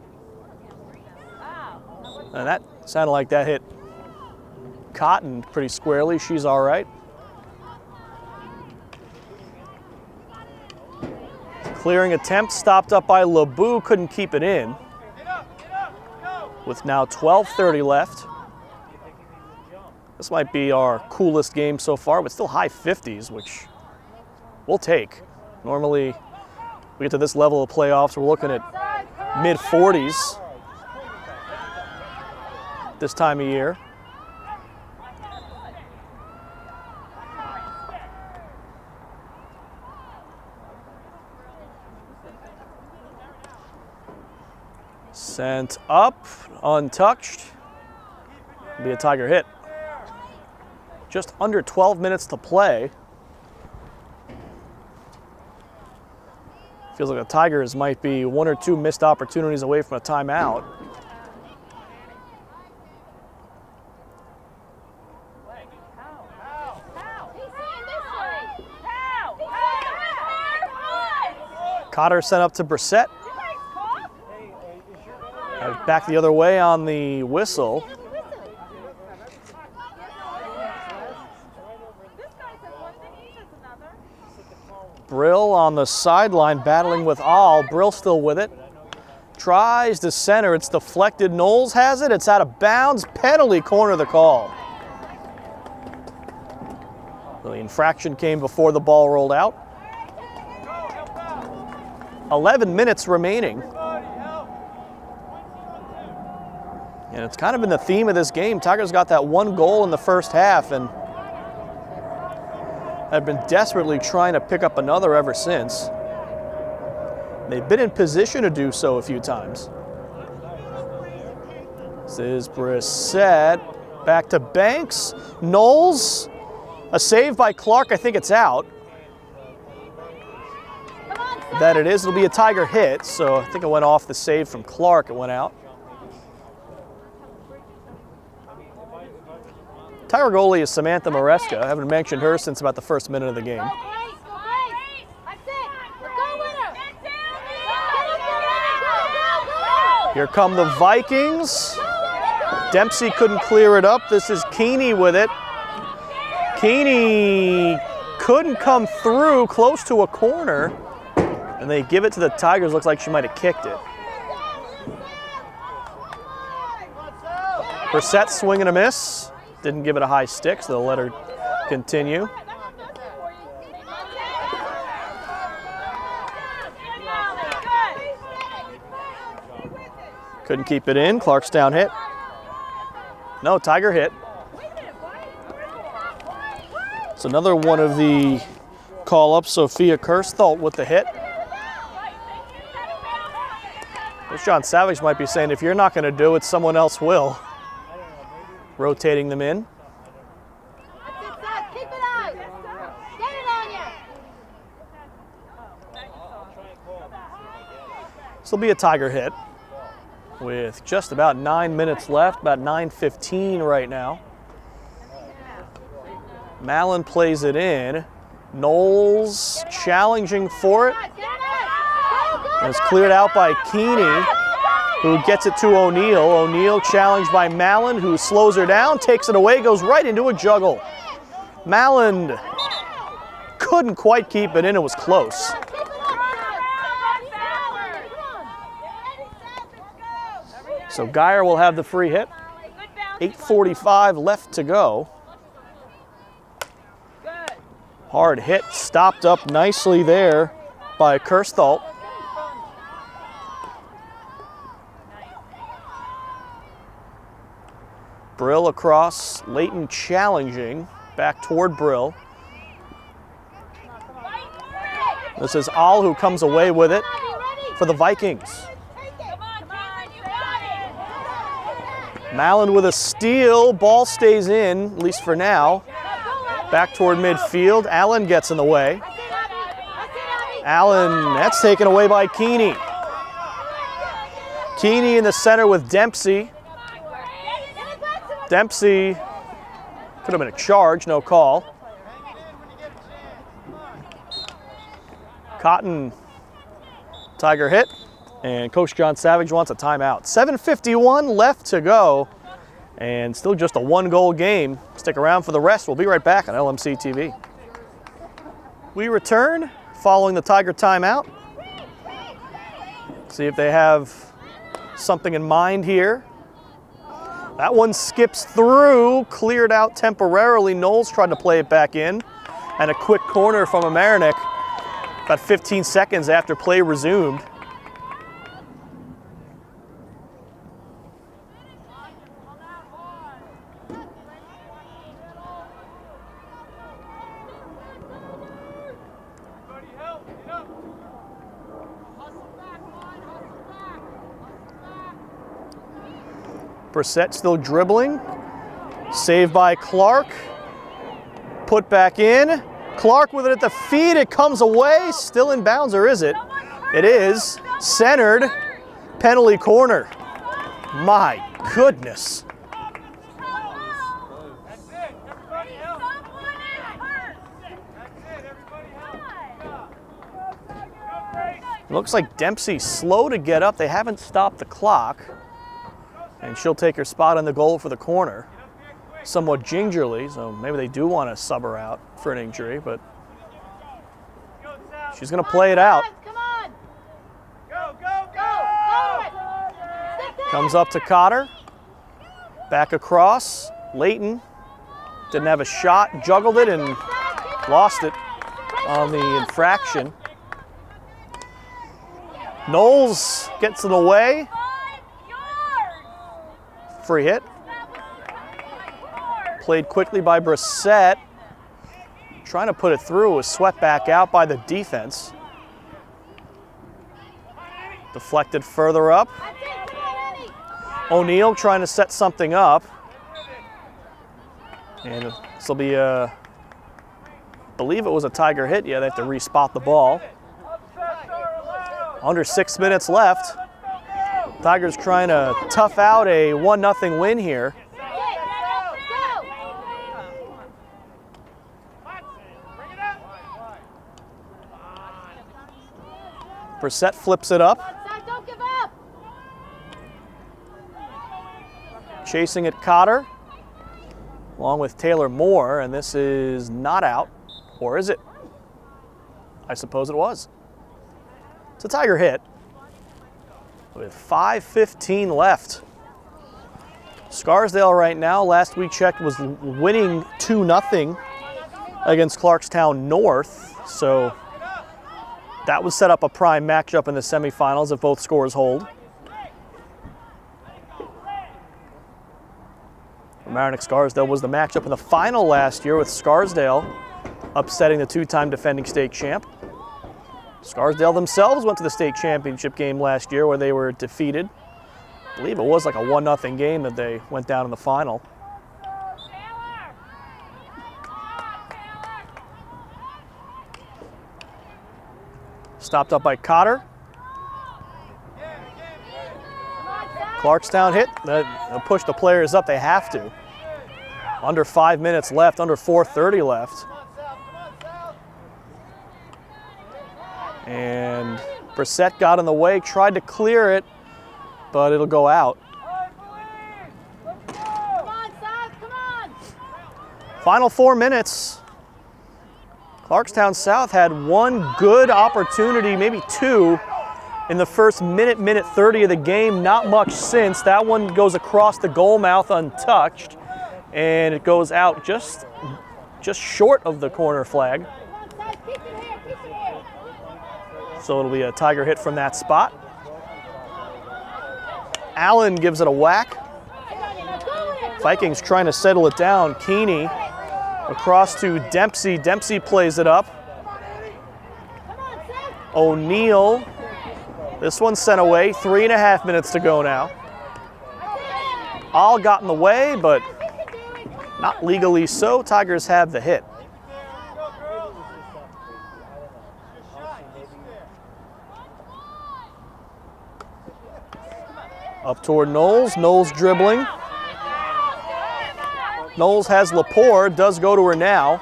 And that sounded like that hit Cotton pretty squarely. She's all right. Clearing attempt stopped up by LeBou, couldn't keep it in. With now 12:30 left. This might be our coolest game so far, but still high 50s, which we'll take. Normally, we get to this level of playoffs, we're looking at mid 40s this time of year. Sent up, untouched. Be a Tiger hit. Just under 12 minutes to play. Feels like the Tigers might be one or two missed opportunities away from a timeout. Cotter sent up to Brissett. Back the other way on the whistle. Brill on the sideline battling with All. Brill still with it. Tries to center. It's deflected. Knowles has it. It's out of bounds. Penalty corner the call. The infraction came before the ball rolled out. 11 minutes remaining. And it's kind of been the theme of this game. Tigers got that one goal in the first half and have been desperately trying to pick up another ever since. They've been in position to do so a few times. This is Brissett. Back to Banks. Knowles. A save by Clark. I think it's out. That it is. It'll be a Tiger hit. So I think it went off the save from Clark. It went out. Tiger goalie is Samantha Maresca. I haven't mentioned her since about the first minute of the game. Here come the Vikings. Dempsey couldn't clear it up. This is Keeney with it. Keeney couldn't come through, close to a corner. And they give it to the Tigers. Looks like she might have kicked it. Brissett swing and a miss. Didn't give it a high stick, so they'll let her continue. Couldn't keep it in. Clarkstown hit. No, Tiger hit. It's another one of the call-ups. Sophia Kirstholt with the hit. Coach John Savage might be saying, if you're not going to do it, someone else will. Rotating them in. This will be a Tiger hit with just about 9 minutes left, about 9:15 right now. Mallon plays it in. Knowles challenging for it. And it's cleared out by Keeney, who gets it to O'Neill. O'Neill challenged by Mallon, who slows her down, takes it away, goes right into a juggle. Mallon couldn't quite keep it in, it was close. So Geyer will have the free hit. 8:45 left to go. Hard hit, stopped up nicely there by Kirstholt. Brill across, Layton challenging, back toward Brill. This is All who comes away with it for the Vikings. Mallon with a steal, ball stays in, at least for now. Back toward midfield, Allen gets in the way. Allen, that's taken away by Keeney. Keeney in the center with Dempsey. Dempsey, could have been a charge, no call. Cotton, Tiger hit, and Coach John Savage wants a timeout. 7:51 left to go, and still just a one-goal game. Stick around for the rest. We'll be right back on LMC TV. We return following the Tiger timeout. See if they have something in mind here. That one skips through, cleared out temporarily. Knowles tried to play it back in, and a quick corner from Mamaroneck about 15 seconds after play resumed. Brissett still dribbling. Saved by Clark. Put back in. Clark with it at the feet. It comes away. Still in bounds, or is it? It is. Centered. Penalty corner. My goodness. It looks like Dempsey's slow to get up. They haven't stopped the clock. And she'll take her spot on the goal for the corner. Somewhat gingerly, so maybe they do want to sub her out for an injury, but she's going to play it out. Comes up to Cotter. Back across. Layton didn't have a shot, juggled it and lost it on the infraction. Knowles gets it away. Free hit. Played quickly by Brissett. Trying to put it through, was swept back out by the defense. Deflected further up. O'Neill trying to set something up. And this will be I believe it was a Tiger hit. Yeah, they have to respot the ball. Under 6 minutes left. Tigers trying to tough out a 1-0 win here. Brissett flips it up. Don't give up. Chasing it, Cotter, along with Taylor Moore, and this is not out, or is it? I suppose it was. It's a Tiger hit with 5:15 left. Scarsdale right now, last we checked, was winning 2-0 against Clarkstown North, so that would set up a prime matchup in the semifinals if both scores hold. Mamaroneck Scarsdale was the matchup in the final last year, with Scarsdale upsetting the two-time defending state champ. Scarsdale themselves went to the state championship game last year where they were defeated. I believe it was like a 1-0 game that they went down in the final. Stopped up by Cotter. Clarkstown hit. They'll push the players up. They have to. Under 5 minutes left, under 4:30 left. And Brissett got in the way, tried to clear it, but it'll go out. Come on, South, come on. Final 4 minutes. Clarkstown South had one good opportunity, maybe two, in the first minute 30 of the game. Not much since. That one goes across the goal mouth untouched, and it goes out just short of the corner flag. So it'll be a Tiger hit from that spot. Allen gives it a whack. Vikings trying to settle it down. Keeney across to Dempsey. Dempsey plays it up. O'Neill. This one's sent away. 3.5 minutes to go now. All got in the way, but not legally so. Tigers have the hit. Up toward Knowles. Knowles dribbling. Knowles has Lepore, does go to her now.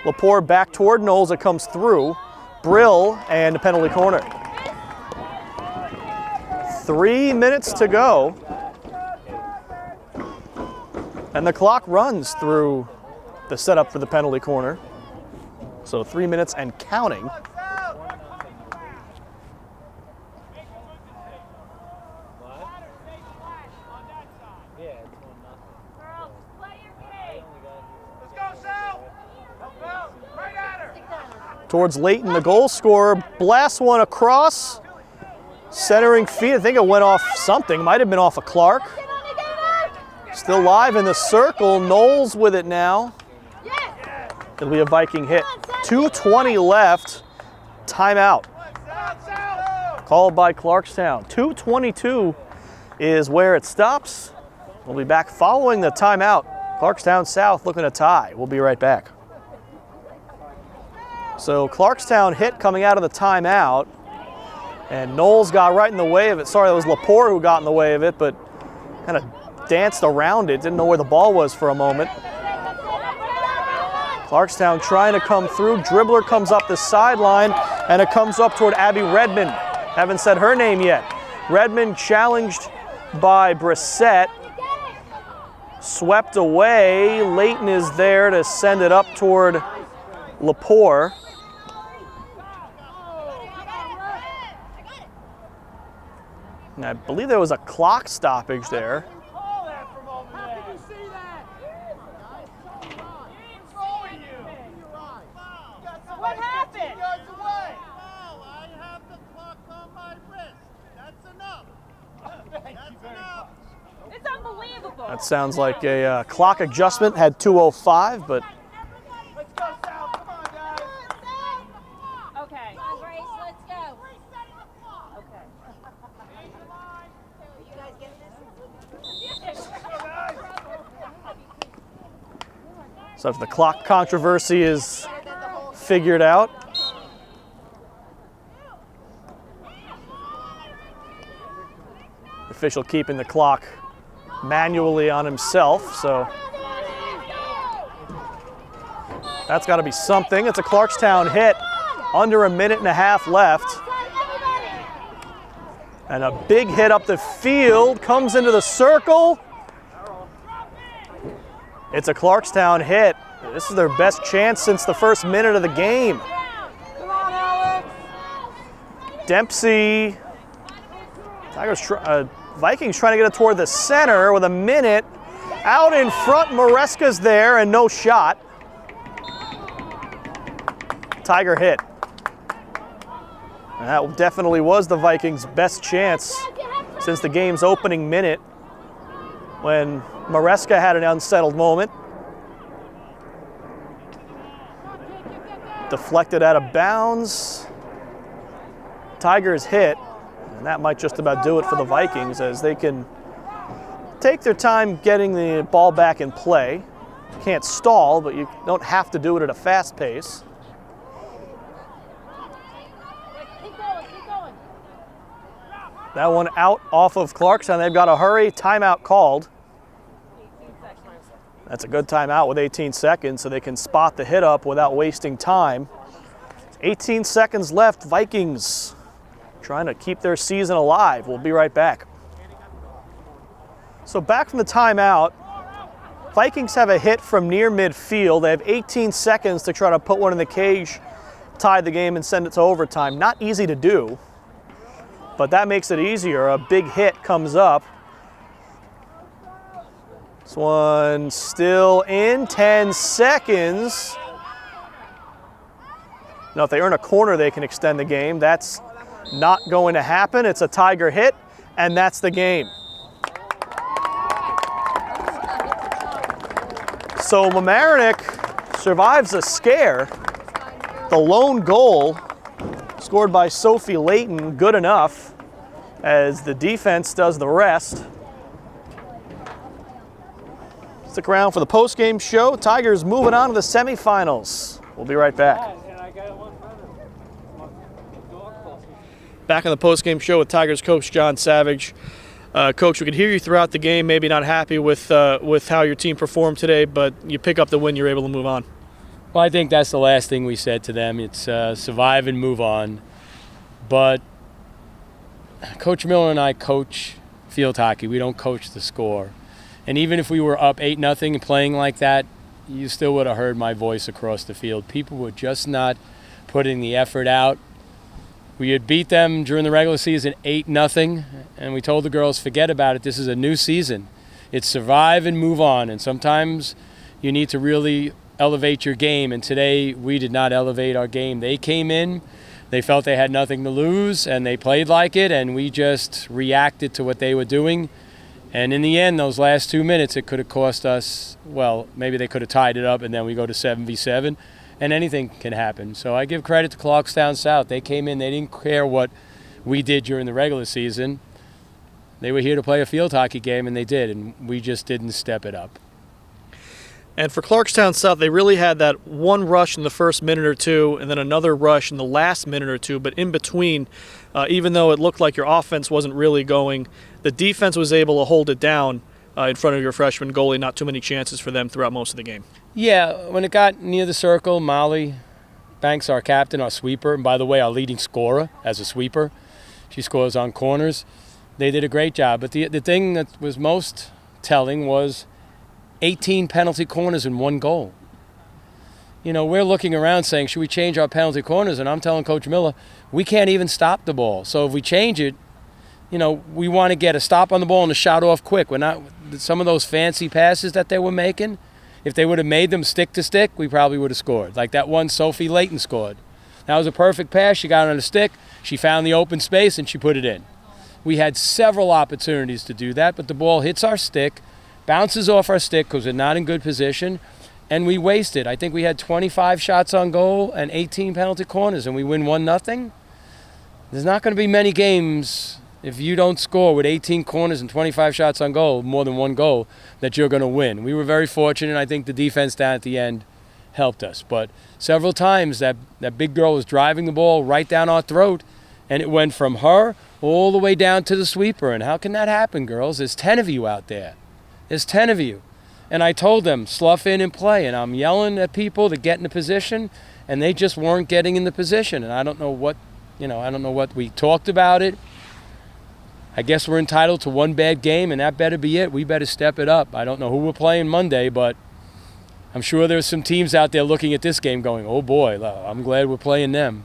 Lepore back toward Knowles, it comes through. Brill and the penalty corner. 3 minutes to go. And the clock runs through the setup for the penalty corner. So 3 minutes and counting. Towards Leighton, the goal scorer, blasts one across. Centering feet, I think it went off something, might have been off of Clark. Still live in the circle, Knowles with it now. It'll be a Viking hit. 2:20 left, timeout. Called by Clarkstown. 2:22 is where it stops. We'll be back following the timeout. Clarkstown South looking to tie. We'll be right back. So Clarkstown hit coming out of the timeout, and Knowles got right in the way of it. Sorry, that was Lepore who got in the way of it, but kind of danced around it, didn't know where the ball was for a moment. Clarkstown trying to come through. Dribbler comes up the sideline, and it comes up toward Abby Redmond. Haven't said her name yet. Redmond challenged by Brissett. Swept away. Leighton is there to send it up toward Lepore. And I believe there was a clock stoppage there. What happened? I have the clock on my wrist. That's enough. That's enough. It's unbelievable. That sounds like a clock adjustment. Had 2:05, but Let's go, Sal. Come on, guys. Okay. Come on, Grace, let's go. Okay. You guys get this? so if the clock controversy is figured out. Official keeping the clock manually on himself, so that's got to be something. It's a Clarkstown hit, under 1.5 minutes left. And a big hit up the field, comes into the circle. It's a Clarkstown hit. This is their best chance since the first minute of the game. Dempsey, Vikings trying to get it toward the center with a minute. Out in front, Mareska's there and no shot. Tiger hit. And that definitely was the Vikings' best chance since the game's opening minute when Mareska had an unsettled moment. Deflected out of bounds. Tigers hit, and that might just about do it for the Vikings as they can take their time getting the ball back in play. You can't stall, but you don't have to do it at a fast pace. That one out off of Clarkstown. They've got a hurry. Timeout called. That's a good timeout with 18 seconds, so they can spot the hit up without wasting time. 18 seconds left. Vikings trying to keep their season alive. We'll be right back. So back from the timeout, Vikings have a hit from near midfield. They have 18 seconds to try to put one in the cage, tie the game, and send it to overtime. Not easy to do, but that makes it easier. A big hit comes up. This one still in, 10 seconds. Now, if they earn a corner, they can extend the game. That's not going to happen. It's a Tiger hit, and that's the game. So Mamaroneck survives a scare. The lone goal scored by Sophie Layton, good enough, as the defense does the rest. Stick around for the post-game show. Tigers moving on to the semifinals. We'll be right back. Back on the post-game show with Tigers coach John Savage. Coach, we could hear you throughout the game, maybe not happy with how your team performed today, but you pick up the win, you're able to move on. Well, I think that's the last thing we said to them. It's survive and move on. But Coach Miller and I coach field hockey. We don't coach the score. And even if we were up 8-0 and playing like that, you still would have heard my voice across the field. People were just not putting the effort out. We had beat them during the regular season 8-0, and we told the girls, forget about it. This is a new season. It's survive and move on. And sometimes you need to really elevate your game. And today we did not elevate our game. They came in, they felt they had nothing to lose, and they played like it, and we just reacted to what they were doing. And in the end, those last 2 minutes, it could have cost us, well, maybe they could have tied it up, and then we go to 7v7, and anything can happen. So I give credit to Clarkstown South. They came in, they didn't care what we did during the regular season. They were here to play a field hockey game, and they did, and we just didn't step it up. And for Clarkstown South, they really had that one rush in the first minute or two and then another rush in the last minute or two. But in between, even though it looked like your offense wasn't really going, the defense was able to hold it down in front of your freshman goalie. Not too many chances for them throughout most of the game. Yeah, when it got near the circle, Molly Banks, our captain, our sweeper, and by the way, our leading scorer as a sweeper, she scores on corners. They did a great job. But the thing that was most telling was 18 penalty corners and 1 goal. You know, we're looking around saying, should we change our penalty corners? And I'm telling Coach Miller, we can't even stop the ball. So if we change it, you know, we want to get a stop on the ball and a shot off quick. We're not, some of those fancy passes that they were making, if they would have made them stick to stick, we probably would have scored. Like that one Sophie Layton scored. That was a perfect pass. She got on a stick, she found the open space, and she put it in. We had several opportunities to do that, but the ball hits our stick, bounces off our stick because we're not in good position, and we wasted. I think we had 25 shots on goal and 18 penalty corners, and we win 1-0. There's not going to be many games, if you don't score with 18 corners and 25 shots on goal, more than 1 goal, that you're going to win. We were very fortunate. I think the defense down at the end helped us. But several times that big girl was driving the ball right down our throat, and it went from her all the way down to the sweeper. And how can that happen, girls? There's 10 of you out there. There's 10 of you. And I told them, slough in and play. And I'm yelling at people to get in a position, and they just weren't getting in the position. And I don't know what, I don't know what we talked about it. I guess we're entitled to one bad game, and that better be it. We better step it up. I don't know who we're playing Monday, but I'm sure there's some teams out there looking at this game going, oh boy, I'm glad we're playing them.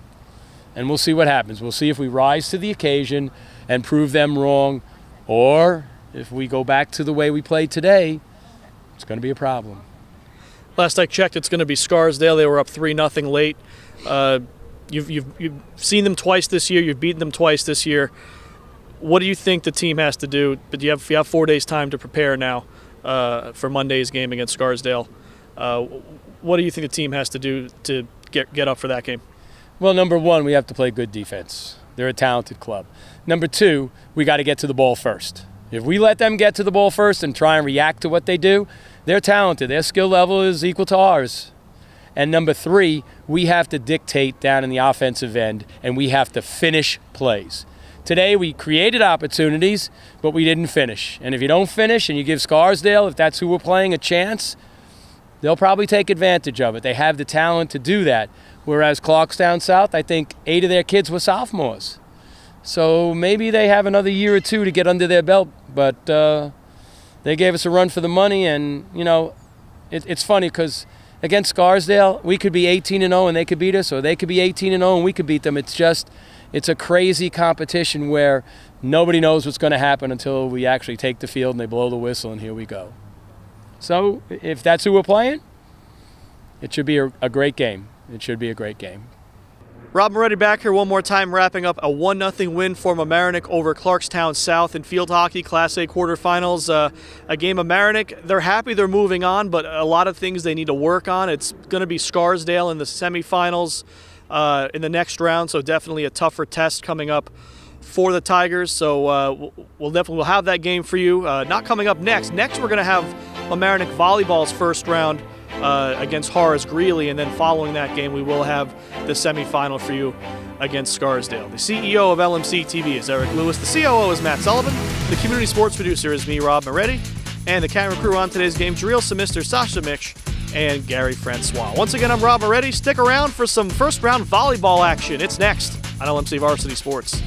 And we'll see what happens. We'll see if we rise to the occasion and prove them wrong, or if we go back to the way we played today, it's going to be a problem. Last I checked, it's going to be Scarsdale. They were up 3-0 late. You've seen them twice this year. You've beaten them twice this year. What do you think the team has to do? But you have 4 days time to prepare now for Monday's game against Scarsdale. What do you think the team has to do to get up for that game? Well, number one, we have to play good defense. They're a talented club. Number two, we got to get to the ball first. If we let them get to the ball first and try and react to what they do, they're talented. Their skill level is equal to ours. And number three, we have to dictate down in the offensive end, and we have to finish plays. Today we created opportunities, but we didn't finish. And if you don't finish and you give Scarsdale, if that's who we're playing, a chance, they'll probably take advantage of it. They have the talent to do that. Whereas Clarkstown South, I think 8 of their kids were sophomores. So maybe they have another year or two to get under their belt. But they gave us a run for the money. And, you know, it's funny because against Scarsdale, we could be 18-0 and they could beat us, or they could be 18-0 and we could beat them. It's a crazy competition where nobody knows what's going to happen until we actually take the field and they blow the whistle and here we go. So if that's who we're playing, it should be a great game. It should be a great game. Rob Moretti back here one more time, wrapping up a 1-0 win for Mamaroneck over Clarkstown South in field hockey, Class A quarterfinals. A game of Mamaroneck, they're happy they're moving on, but a lot of things they need to work on. It's going to be Scarsdale in the semifinals in the next round, so definitely a tougher test coming up for the Tigers. So we'll have that game for you. Not coming up next. Next we're going to have Mamaroneck volleyball's first round against Horace Greeley, and then following that game we will have the semifinal for you against Scarsdale. The CEO of LMC TV is Eric Lewis. The COO is Matt Sullivan. The community sports producer is me, Rob Moretti. And the camera crew on today's game, Jareel Semister, Sasha Miksh, and Gary Francois. Once again, I'm Rob Moretti. Stick around for some first round volleyball action. It's next on LMC Varsity Sports.